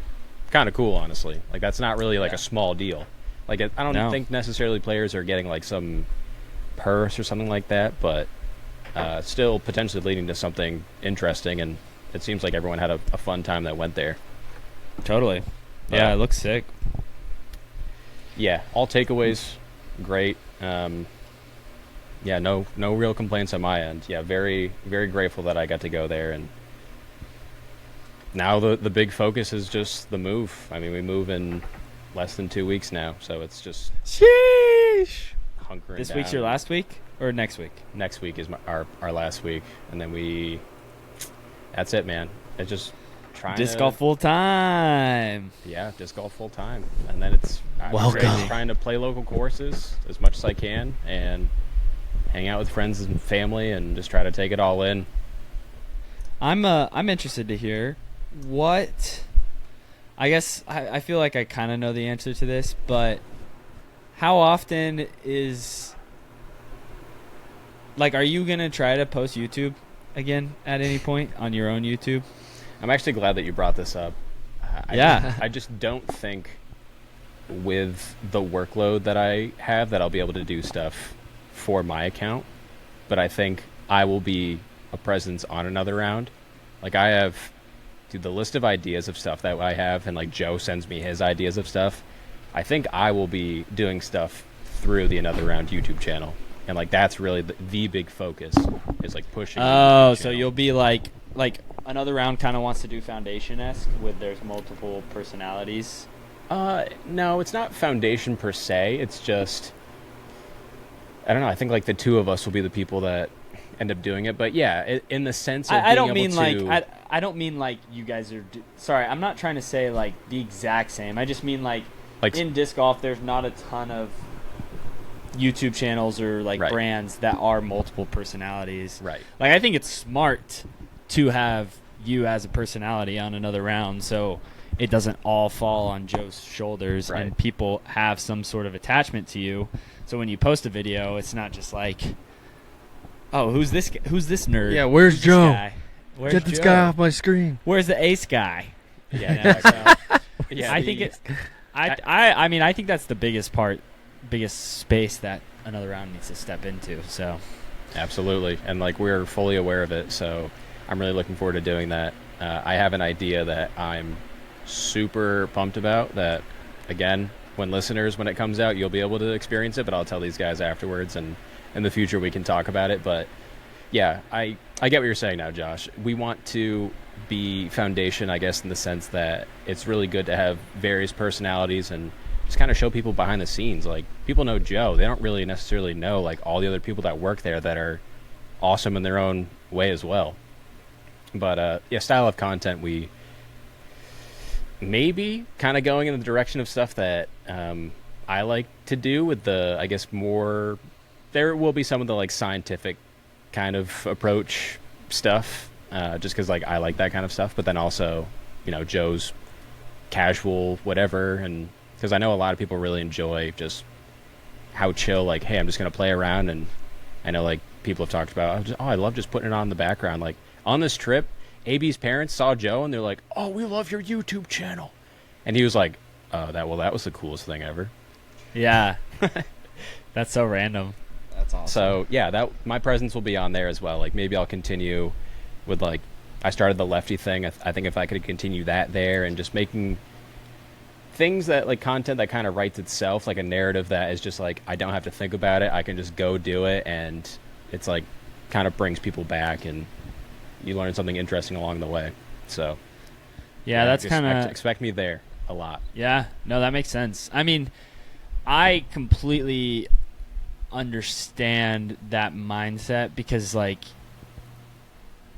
kind of cool, honestly. Like that's not really like a small deal. Like I don't think necessarily players are getting like some purse or something like that, but still potentially leading to something interesting, and it seems like everyone had a fun time that went there. Totally. Yeah, it looks sick. Yeah, all takeaways, great. No real complaints on my end. Yeah, very, very grateful that I got to go there, and now the big focus is just the move. I mean, we move in less than 2 weeks now, so it's just sheesh. Hunkering This down. week's your last week, or next week? Next week is our last week, and then that's it, man. It's just trying disc golf full time. Yeah, disc golf full time, and then it's trying to play local courses as much as I can, and hang out with friends and family, and just try to take it all in. I'm interested to hear what. I guess I feel like I kind of know the answer to this, but how often is, like, are you going to try to post YouTube again at any point on your own YouTube? I'm actually glad that you brought this up. I just don't think with the workload that I have that I'll be able to do stuff for my account, but I think I will be a presence on another round. Like I have, dude, the list of ideas of stuff that I have, and like Joe sends me his ideas of stuff. I think I will be doing stuff through the Another Round YouTube channel, and like that's really the big focus is like pushing. Oh, so you'll be like Another Round kind of wants to do Foundation-esque with there's multiple personalities. No, it's not Foundation per se. It's just, I don't know. I think like the two of us will be the people that end up doing it. But yeah, in the sense of I don't mean like I don't mean like you guys are. Sorry, I'm not trying to say like the exact same. I just mean like in disc golf, there's not a ton of YouTube channels or like brands that are multiple personalities. Right. Like I think it's smart to have you as a personality on Another Round, so it doesn't all fall on Joe's shoulders, and people have some sort of attachment to you. So when you post a video, it's not just like, oh, who's this nerd? Yeah, where's Joe? Get this guy off my screen. Where's the ace guy? Yeah, I think it's. I mean, I think that's the biggest space that Another Round needs to step into. So, absolutely, and like we're fully aware of it. So, I'm really looking forward to doing that. I have an idea that I'm super pumped about. That again, when it comes out, you'll be able to experience it. But I'll tell these guys afterwards, and in the future we can talk about it. But yeah, I get what you're saying now, Josh. We want to be Foundation, I guess, in the sense that it's really good to have various personalities and just kind of show people behind the scenes. Like, people know Joe. They don't really necessarily know, like, all the other people that work there that are awesome in their own way as well. But, yeah, style of content, we maybe kind of going in the direction of stuff that I like to do with the, I guess, more... There will be some of the, like, scientific kind of approach stuff, just because like I like that kind of stuff, but then also, you know, Joe's casual whatever, and because I know a lot of people really enjoy just how chill, like, hey, I'm just gonna play around. And I know like people have talked about, I love just putting it on in the background. Like on this trip, AB's parents saw Joe and they're like, oh, we love your YouTube channel, and he was like, that was the coolest thing ever. Yeah. That's so random. That's awesome. So yeah, my presence will be on there as well. Like maybe I'll continue with like, I started the lefty thing. I think if I could continue that there and just making things that like content that kind of writes itself, like a narrative that is just like, I don't have to think about it. I can just go do it. And it's like kind of brings people back and you learn something interesting along the way. So yeah, that's kind of expect me there a lot. Yeah, no, that makes sense. I mean, I completely understand that mindset because like,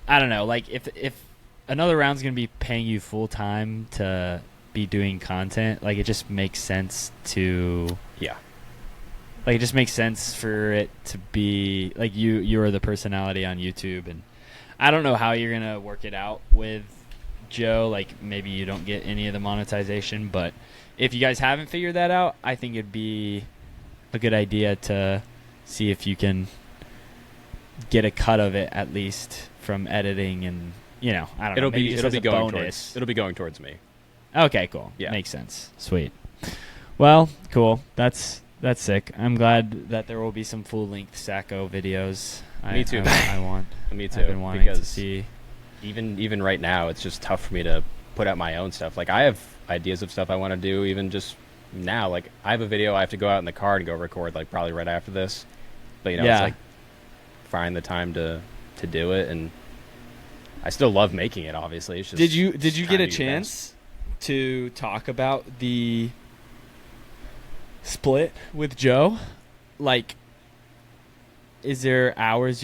I don't know, like if Another Round's gonna be paying you full time to be doing content, like it just makes sense to like it just makes sense for it to be like you are the personality on YouTube. And I don't know how you're gonna work it out with Joe, like maybe you don't get any of the monetization, but if you guys haven't figured that out, I think it'd be a good idea to see if you can get a cut of it at least from editing, and you know, I don't know. It'll be going towards me. Okay, cool. Yeah, makes sense. Sweet. Well, cool. That's sick. I'm glad that there will be some full length Sajko videos. Me too. I want. Me too. I've been wanting to see. Even right now, it's just tough for me to put out my own stuff. Like I have ideas of stuff I want to do. Even just now, like I have a video I have to go out in the car and go record. Like probably right after this. But you know, it's like find the time to do it, and I still love making it. Obviously, it's just did you get a chance to talk about the split with Joe? Like, is there hours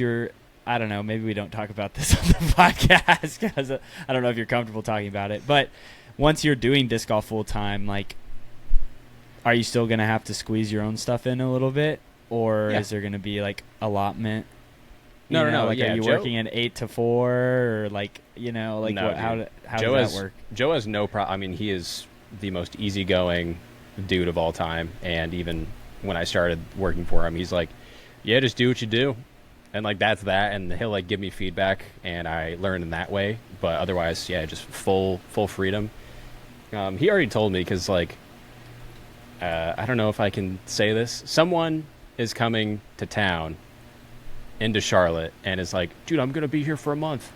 I don't know, maybe we don't talk about this on the podcast because I don't know if you're comfortable talking about it, but once you're doing disc golf full time, like, are you still gonna have to squeeze your own stuff in a little bit, or is there gonna be like allotment? No. Like, are you working at 8 to 4, or like, you know, like no, how Joe does that work? Joe has no problem. I mean, he is the most easygoing dude of all time, and even when I started working for him, he's like, yeah, just do what you do, and like that's that, and he'll like give me feedback, and I learn in that way. But otherwise, yeah, just full freedom. He already told me because like, I don't know if I can say this. Someone is coming to town, into Charlotte and is like, dude, I'm gonna be here for a month.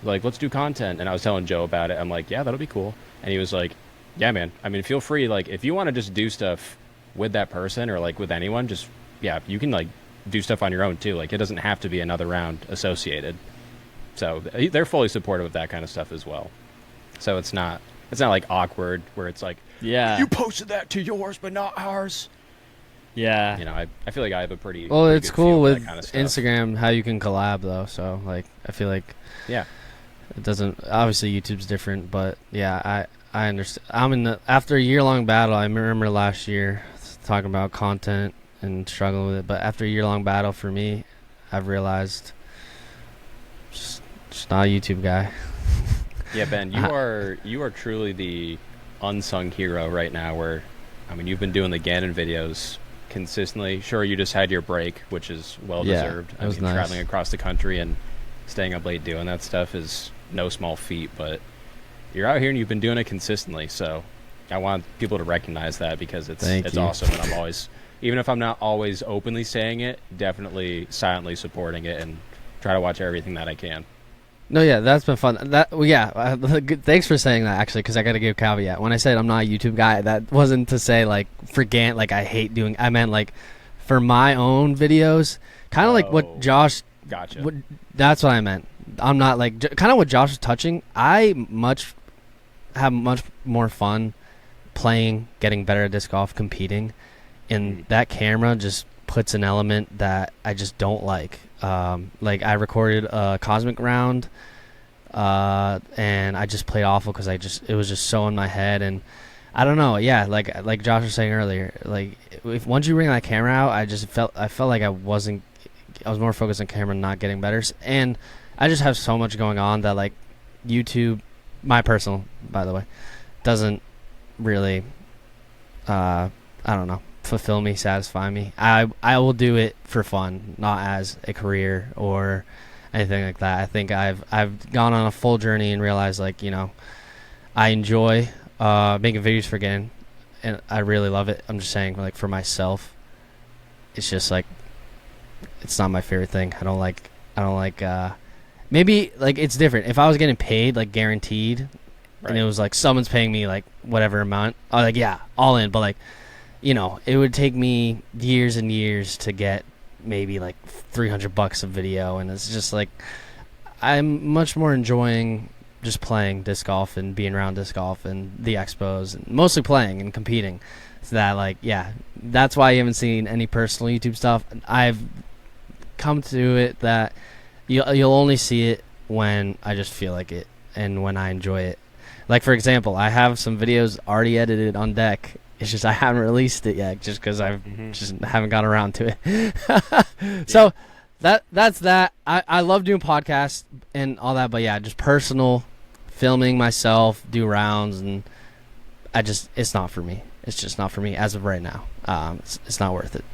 Like, let's do content. And I was telling Joe about it. I'm like, yeah, that'll be cool. And he was like, yeah, man. I mean, feel free. Like, if you want to just do stuff with that person or like with anyone, just yeah, you can like do stuff on your own too. Like, it doesn't have to be another round associated. So they're fully supportive of that kind of stuff as well. So it's not like awkward where it's like, yeah, you posted that to yours but not ours. Yeah. You know, I feel like I have a pretty well, pretty it's good cool feel for with that kind of stuff. Instagram how you can collab though. So like, I feel like Yeah. it doesn't. Obviously, YouTube's different, but yeah, I understand. After a year-long battle. I remember last year talking about content and struggling with it, but after a year-long battle for me, I've realized just not a YouTube guy. Yeah, Ben, you are truly the unsung hero right now. Where, I mean, you've been doing the Ganon videos consistently. Sure, you just had your break, which is well deserved. It was nice. Traveling across the country and staying up late doing that stuff is no small feat. But you're out here and you've been doing it consistently. So I want people to recognize that because it's awesome. And I'm always, even if I'm not always openly saying it, definitely silently supporting it and try to watch everything that I can. No, yeah, that's been fun. Thanks for saying that, actually, because I got to give a caveat. When I said I'm not a YouTube guy, that wasn't to say, like, forget, like, I hate doing... I meant, like, for my own videos, kind of like what Josh... Gotcha. That's what I meant. I'm not, like... kind of what Josh was touching. I have much more fun playing, getting better at disc golf, competing, and that camera just puts an element that I just don't like. Like I recorded a Cosmic round, and I just played awful because it was just so in my head, and I don't know. Yeah, like Josh was saying earlier, like if once you bring that camera out, I felt like I was more focused on camera, not getting better, and I just have so much going on that like YouTube, my personal, by the way, doesn't really, I don't know, fulfill me, satisfy me. I will do it for fun, not as a career or anything like that. I think I've gone on a full journey and realized, like, you know, I enjoy making videos for Ganon, and I really love it. I'm just saying, like, for myself, it's just like it's not my favorite thing. I don't like maybe like it's different. If I was getting paid, like guaranteed, right, and it was like someone's paying me like whatever amount, I was like, yeah, all in. But like, you know, it would take me years and years to get maybe like $300 a video, and it's just like I'm much more enjoying just playing disc golf and being around disc golf and the expos, and mostly playing and competing. So that, like, yeah, that's why you haven't seen any personal YouTube stuff. I've come to it that you'll only see it when I just feel like it and when I enjoy it. Like, for example, I have some videos already edited on deck. It's just I haven't released it yet, just because I've just haven't got around to it. So that's that. I love doing podcasts and all that, but yeah, just personal, filming myself, do rounds, and it's not for me. It's just not for me as of right now. It's not worth it.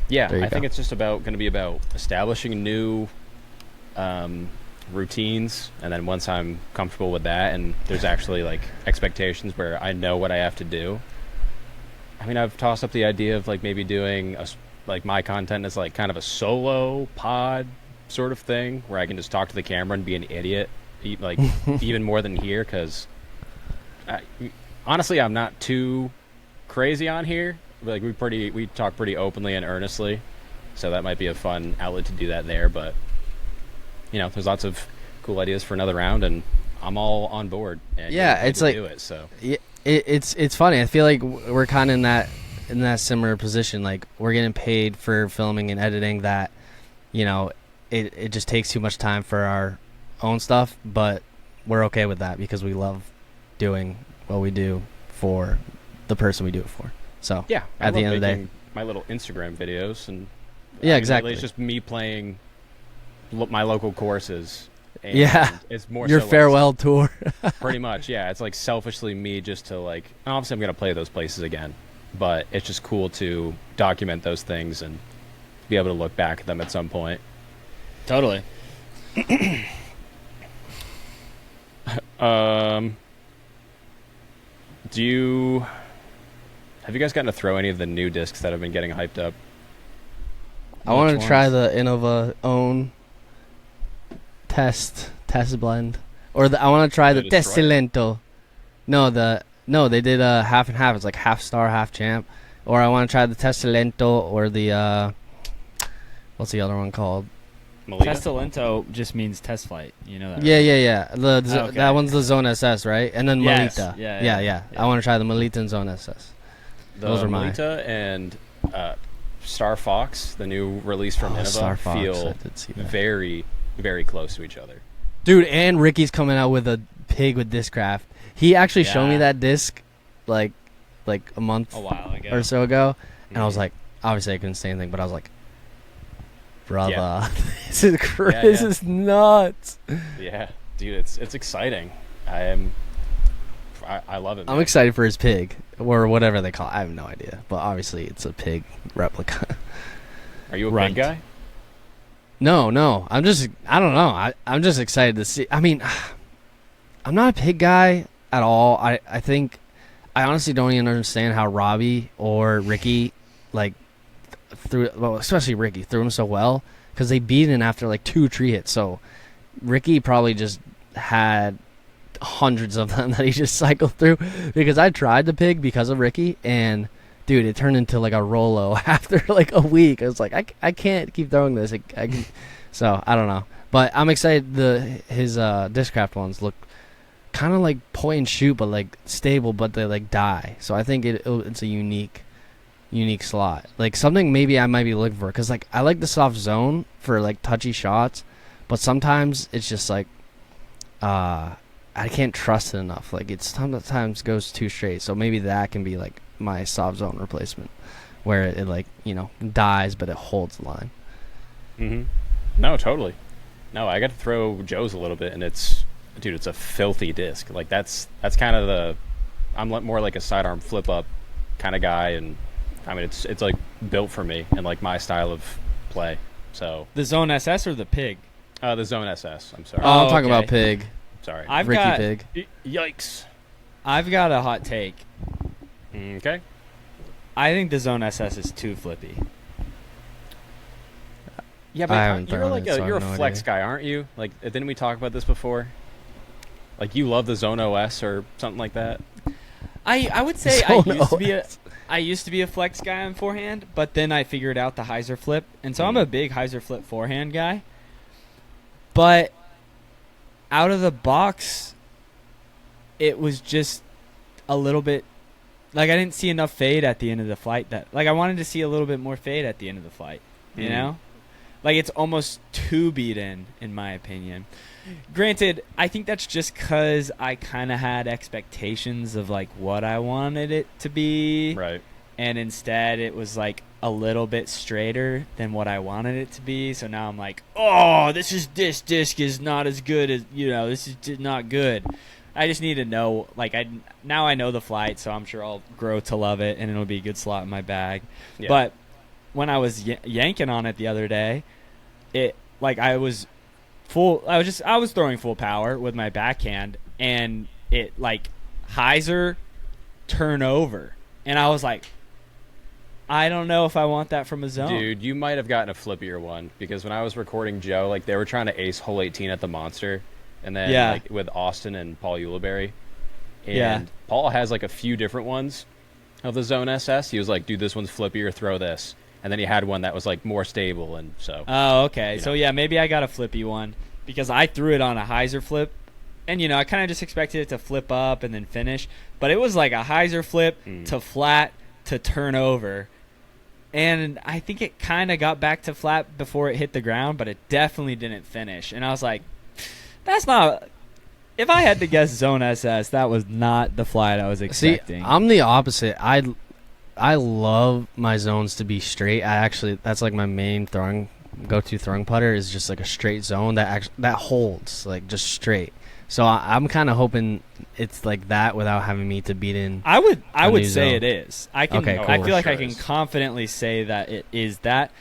Yeah, I think it's just going to be about establishing new routines, and then once I'm comfortable with that and there's actually like expectations where I know what I have to do. I mean, I've tossed up the idea of like maybe doing like my content as like kind of a solo pod sort of thing where I can just talk to the camera and be an idiot, like even more than here, because honestly I'm not too crazy on here. Like we talk pretty openly and earnestly, so that might be a fun outlet to do that there. But you know, there's lots of cool ideas for another round, and I'm all on board. And yeah, it's like do it. So it's funny. I feel like we're kind of in that similar position. Like, we're getting paid for filming and editing. That, you know, it just takes too much time for our own stuff, but we're okay with that because we love doing what we do for the person we do it for. So yeah, at the end of the day, my little Instagram videos, and yeah, exactly. It's just me playing my local courses. And yeah, it's more your so farewell like, tour. Pretty much, yeah. It's like selfishly me just to like. Obviously, I'm gonna play those places again, but it's just cool to document those things and be able to look back at them at some point. Totally. Have you guys gotten to throw any of the new discs that have been getting hyped up? I want to try the Innova own test blend, or I want to try the Tessilento. No, they did a half and half. It's like half star, half champ. Or I want to try the Tessilento or the what's the other one called? Tessilento just means test flight. You know that? Yeah. Okay. That one's the Zone SS, right? And then Yes. Melita. Yeah. I want to try the Melita and Zone SS. Those are mine. Melita and Star Fox, the new release from Innova, feel very, very close to each other. Dude, and Ricky's coming out with a pig with Discraft. He actually showed me that disc like a while ago or so ago, and I was like, obviously I couldn't say anything, but I was like, brother, this is crazy. This is nuts. Yeah, dude, it's exciting. I love it, man. I'm excited for his pig or whatever they call it. I have no idea, but obviously it's a pig replica. Are you a pig guy? No, I don't know. I'm just excited to see. I mean, I'm not a pig guy at all. I think I honestly don't even understand how Robbie or Ricky especially Ricky threw him so well, because they beat him after like 2 tree hits. So Ricky probably just had hundreds of them that he just cycled through, because I tried the pig because of Ricky, and dude, it turned into like a Rolo after like a week. I was like, I can't keep throwing this. So I don't know, but I'm excited. His Discraft ones look kind of like point and shoot, but like stable, but they like die. So I think it's a unique slot, like something maybe I might be looking for, because like I like the soft zone for like touchy shots, but sometimes it's just like I can't trust it enough. Like it sometimes goes too straight, so maybe that can be like my soft zone replacement, where it like, you know, dies but it holds the line. No, totally. No, I got to throw Joe's a little bit, and it's a filthy disc. Like that's kind of I'm more like a sidearm flip up kind of guy, and I mean it's like built for me and like my style of play. So the Zone SS or the pig? The Zone SS. I'm sorry. Oh, I'm talking about pig. Sorry, Pig. Yikes! I've got a hot take. Okay. I think the Zone SS is too flippy. Yeah, but you're a flex guy, aren't you? Like, didn't we talk about this before? Like, you love the Zone OS or something like that. I would say I used to be a flex guy on forehand, but then I figured out the hyzer flip, and so I'm a big hyzer flip forehand guy. But out of the box, it was just a little bit like I didn't see enough fade at the end of the flight. That like I wanted to see a little bit more fade at the end of the flight. You know, like it's almost too beat in my opinion. Granted, I think that's just because I kind of had expectations of like what I wanted it to be, right? And instead, it was like a little bit straighter than what I wanted it to be. So now I'm like, oh, this disc is not as good as, you know, this is not good. I just need to know, like, now I know the flight, so I'm sure I'll grow to love it, and it'll be a good slot in my bag. Yeah. But when I was yanking on it the other day, it like I was throwing full power with my backhand, and it like hyzer turnover, and I was like, I don't know if I want that from a zone. Dude, you might have gotten a flippier one, because when I was recording Joe, like they were trying to ace hole 18 at the Monster, and then like with Austin and Paul Ulibarri, and Paul has like a few different ones of the Zone SS. He was like, dude, this one's flippier, throw this. And then he had one that was like more stable, and so. Oh, okay. So yeah, maybe I got a flippy one, because I threw it on a hyzer flip, and you know I kind of just expected it to flip up and then finish, but it was like a hyzer flip to flat to turn over, and I think it kind of got back to flat before it hit the ground, but it definitely didn't finish. And I was like, that's not. If I had to guess Zone SS, that was not the flight I was expecting. See, I'm the opposite. I love my zones to be straight. That's like my main go-to throwing putter is just like a straight zone that holds like just straight. So I'm kind of hoping it's like that without having me to beat in. I would say zone. it is. I can. Okay, cool. I feel like I can confidently say that it is that.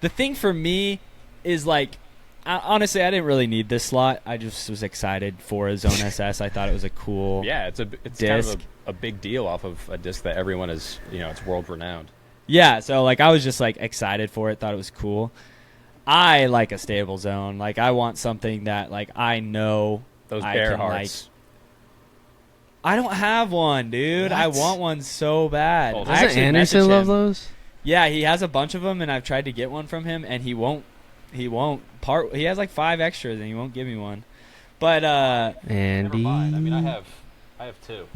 The thing for me is like, honestly, I didn't really need this slot. I just was excited for a Zone SS. I thought it was a cool. Yeah, it's disc. Kind of a big deal off of a disc that everyone is, you know, it's world renowned. Yeah, so like I was just like excited for it, thought it was cool. I like a stable zone. Like I want something that like I know Those I bear can, hearts. I don't have one, dude. What? I want one so bad. Oh, I Doesn't actually Anderson messaged love him. those? Yeah, he has a bunch of them, and I've tried to get one from him, and he won't part. He has like 5 extras, and he won't give me one. But Andy. Never mind. I mean, I have 2,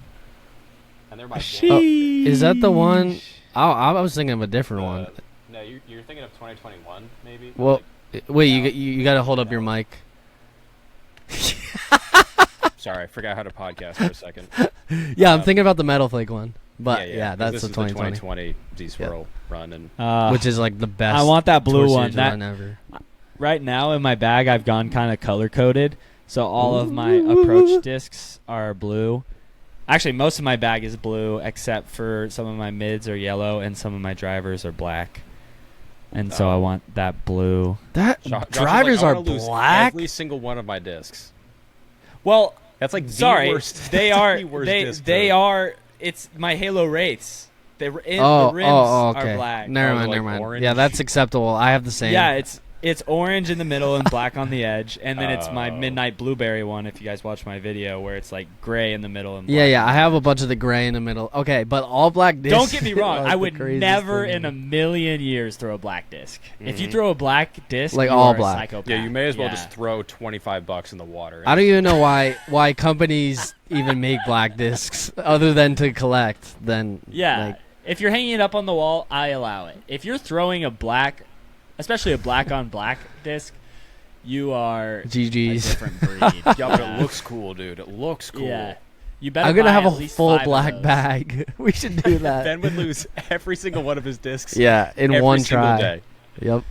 and they're my Oh, is that the one? I was thinking of a different one. No, you're thinking of 2021, maybe. Well, Like, wait, you got to hold up your mic. sorry, I forgot how to podcast for a second. Yeah, I'm thinking about the Metal Flake one. But yeah, 'cause that's this the is 2020, Z-Swirl run, and which is like the best. I want that blue Tour one. Series That run ever. right now in my bag, I've gone kind of color coded, so all of my approach discs are blue. Actually, most of my bag is blue, except for some of my mids are yellow and some of my drivers are black. And so I want that blue. That Josh is drivers like, I are wanna lose black. Every single one of my discs. Well, That's like sorry, the worst. they that's are the worst they disc they code. are. It's my Halo Wraiths. The rims Okay. are black. Never Oh, mind, like never mind. orange? Yeah, that's acceptable. I have the same. Yeah, it's orange in the middle and black on the edge, and then it's my Oh. midnight blueberry one. If you guys watch my video, where it's like gray in the middle and black Yeah. on I the have a edge. bunch of the gray in the middle. Okay, but all black discs. Don't get me wrong. was I the would craziest never thing in a ever. million years throw a black disc. If you Mhm. throw a black disc, Like you all are black. a psychopath. Yeah, you may as well Yeah. just throw $25 in the water. I don't even know why companies even make black discs other than to collect. Then Yeah. like, If you're hanging it up on the wall, I allow it. If you're throwing a black, especially a black on black disc, you are a GG's. different breed. Yeah, but it looks cool, dude. It looks cool. Yeah. You better I'm gonna buy have at a least full 5 of black those. bag. We should do that. Ben would lose every single one of his discs. Yeah, in every one single try. day. Yep.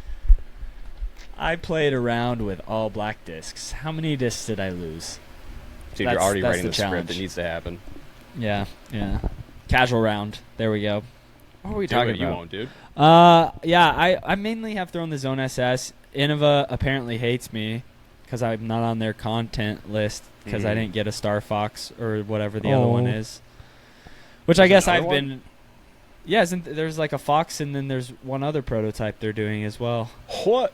I played around with all black discs. How many discs did I lose? Dude, That's- you're already that's writing the the script. challenge. It needs to happen. Yeah. Casual round. There we go. What were we Do talking it, you about? won't, dude. Yeah, I mainly have thrown the Zone SS. Innova apparently hates me because I'm not on their content list because I Mhm. didn't get a Star Fox or whatever the other one Oh. is. Which I guess another I've one? been. Yeah, there's like a Fox and then there's one other prototype they're doing as well. What?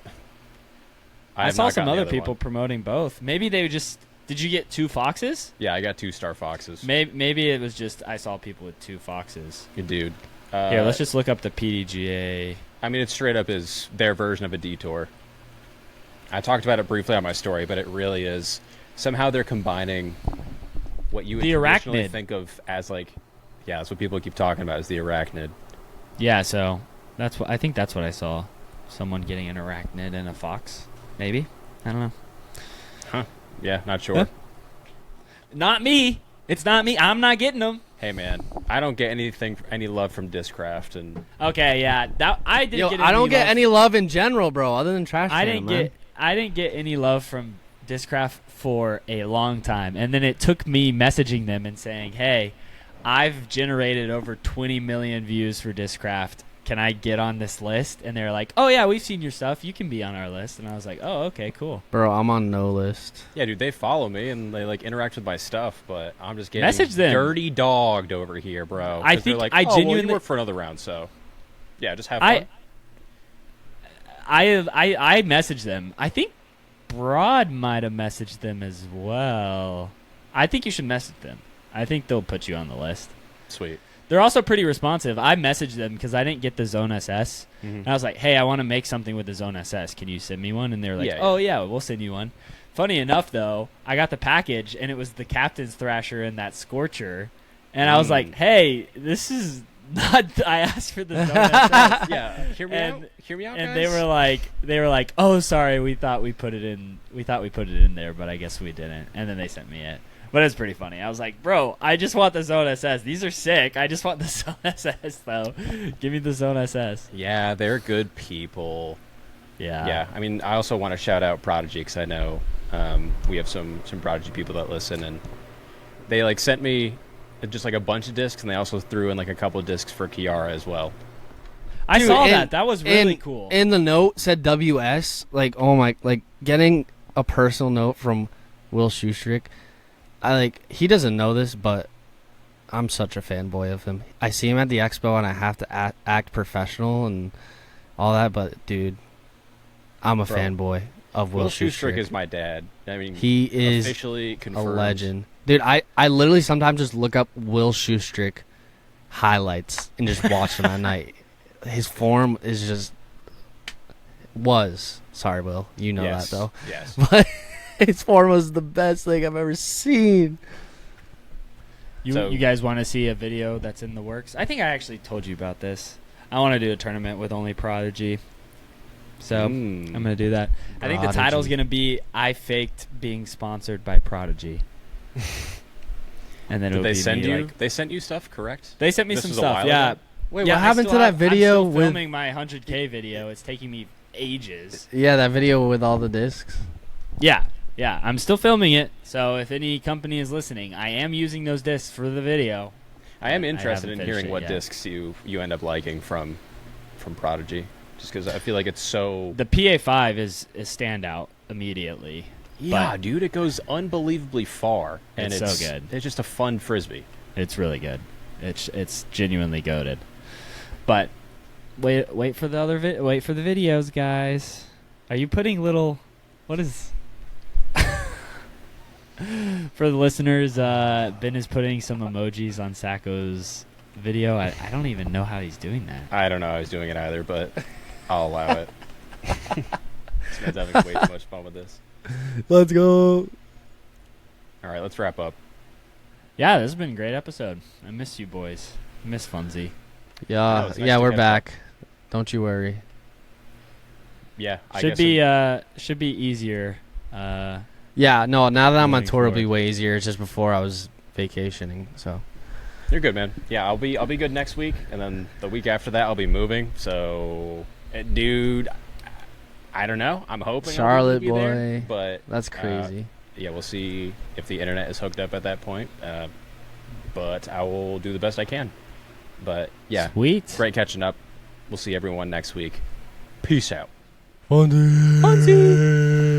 I have saw not some gotten the other people one. promoting both. Maybe they just. Did you get 2 Foxes? Yeah, I got 2 Star Foxes. Maybe it was just I saw people with 2 Foxes. Dude. Here, let's just look up the PDGA. I mean, it straight up is their version of a detour. I talked about it briefly on my story, but it really is. Somehow they're combining what you would The traditionally arachnid. think of as like, yeah, that's what people keep talking about is the arachnid. Yeah, so I think that's what I saw. Someone getting an arachnid and a fox. Maybe. I don't know. Yeah, not sure. Yeah. Not me. It's not me. I'm not getting them. Hey man, I don't get any love from Discraft, and Okay, yeah. I didn't Yo, get I don't get love. any love in general, bro, other than trash. I Can, didn't get any love from Discraft for a long time. And then it took me messaging them and saying, "Hey, I've generated over 20 million views for Discraft. Can I get on this list?" And they're like, "Oh yeah, we've seen your stuff. You can be on our list." And I was like, "Oh, okay, cool." Bro, I'm on no list. yeah, dude, they follow me and they like interact with my stuff, but I'm just getting Message them. dirty dogged over here, bro. I 'Cause they're think like, I oh, well, genuinely- you work for another round, so yeah, just have fun. I messaged them. I think Broad might have messaged them as well. I think you should message them. I think they'll put you on the list. Sweet. They're also pretty responsive. I messaged them because I didn't get the Zone SS. Mhm. And I was like, "Hey, I want to make something with the Zone SS. Can you send me one?" And they're like, Yeah, "Oh yeah, we'll send you one." Funny enough, though, I got the package and it was the Captain's Thrasher and that Scorcher, and I was like, "Hey, this is not." I asked for the Zone SS. Yeah, hear me And- out. Hear me out, And guys. they were like, "Oh, sorry, we thought we put it in there, but I guess we didn't." And then they sent me it. But it's pretty funny. I was like, "Bro, I just want the Zone SS. These are sick. I just want the Zone SS though. Give me the Zone SS." Yeah, they're good people. Yeah. Yeah, I mean, I also want to shout out Prodigy because I know we have some Prodigy people that listen, and they like sent me just like a bunch of discs, and they also threw in like a couple of discs for Kiara as well. I Dude, saw and- that. That was really and cool. In the note said WS. Like, oh my, like getting a personal note from Will Schustrick. He doesn't know this, but I'm such a fanboy of him. I see him at the expo, and I have to act professional and all that. But dude, I'm a fanboy of Will Schustrick. Is my dad. I mean, he is officially confirmed. A legend, dude. I literally sometimes just look up Will Schustrick highlights and just watch them at night. His form is just sorry, Will, you know that though. Yes, but his form was the best thing I've ever seen. You guys want to see a video that's in the works? I think I actually told you about this. I want to do a tournament with only Prodigy. So I'm going to do that. Prodigy. I think the title's going to be I faked being sponsored by Prodigy. And then they send you they sent you stuff, correct? They sent me some stuff. Yeah. Wait, what happened to that video? I'm still filming my 100K video. It's taking me ages. Yeah, that video with all the discs. Yeah, I'm still filming it. So if any company is listening, I am using those discs for the video. I am interested in hearing what discs you end up liking from Prodigy, just because I feel like it's so. The PA5 is standout immediately. Yeah, dude, it goes unbelievably far, and it's so good. It's just a fun frisbee. It's really good. It's genuinely goated. But wait for the wait for the videos, guys. Are you putting little? What is? For the listeners, Ben is putting some emojis on Sacco's video. I don't even know how he's doing that. I don't know how he's doing it either, but I'll allow it. This man's having way too much fun with this. Let's go. All right, let's wrap up. Yeah, this has been a great episode. I miss you boys. I miss Funsie. Yeah, nice we're back. Don't you worry. Yeah, should be easier. Yeah, no. Now that I'm on tour, it'll be way easier. It's just before I was vacationing, so. You're good, man. Yeah, I'll be good next week, and then the week after that, I'll be moving. So, dude, I don't know. I'm hoping Charlotte I'll be boy, there, but that's crazy. Yeah, we'll see if the internet is hooked up at that point. But I will do the best I can. But yeah, sweet. Great catching up. We'll see everyone next week. Peace out. Funsie.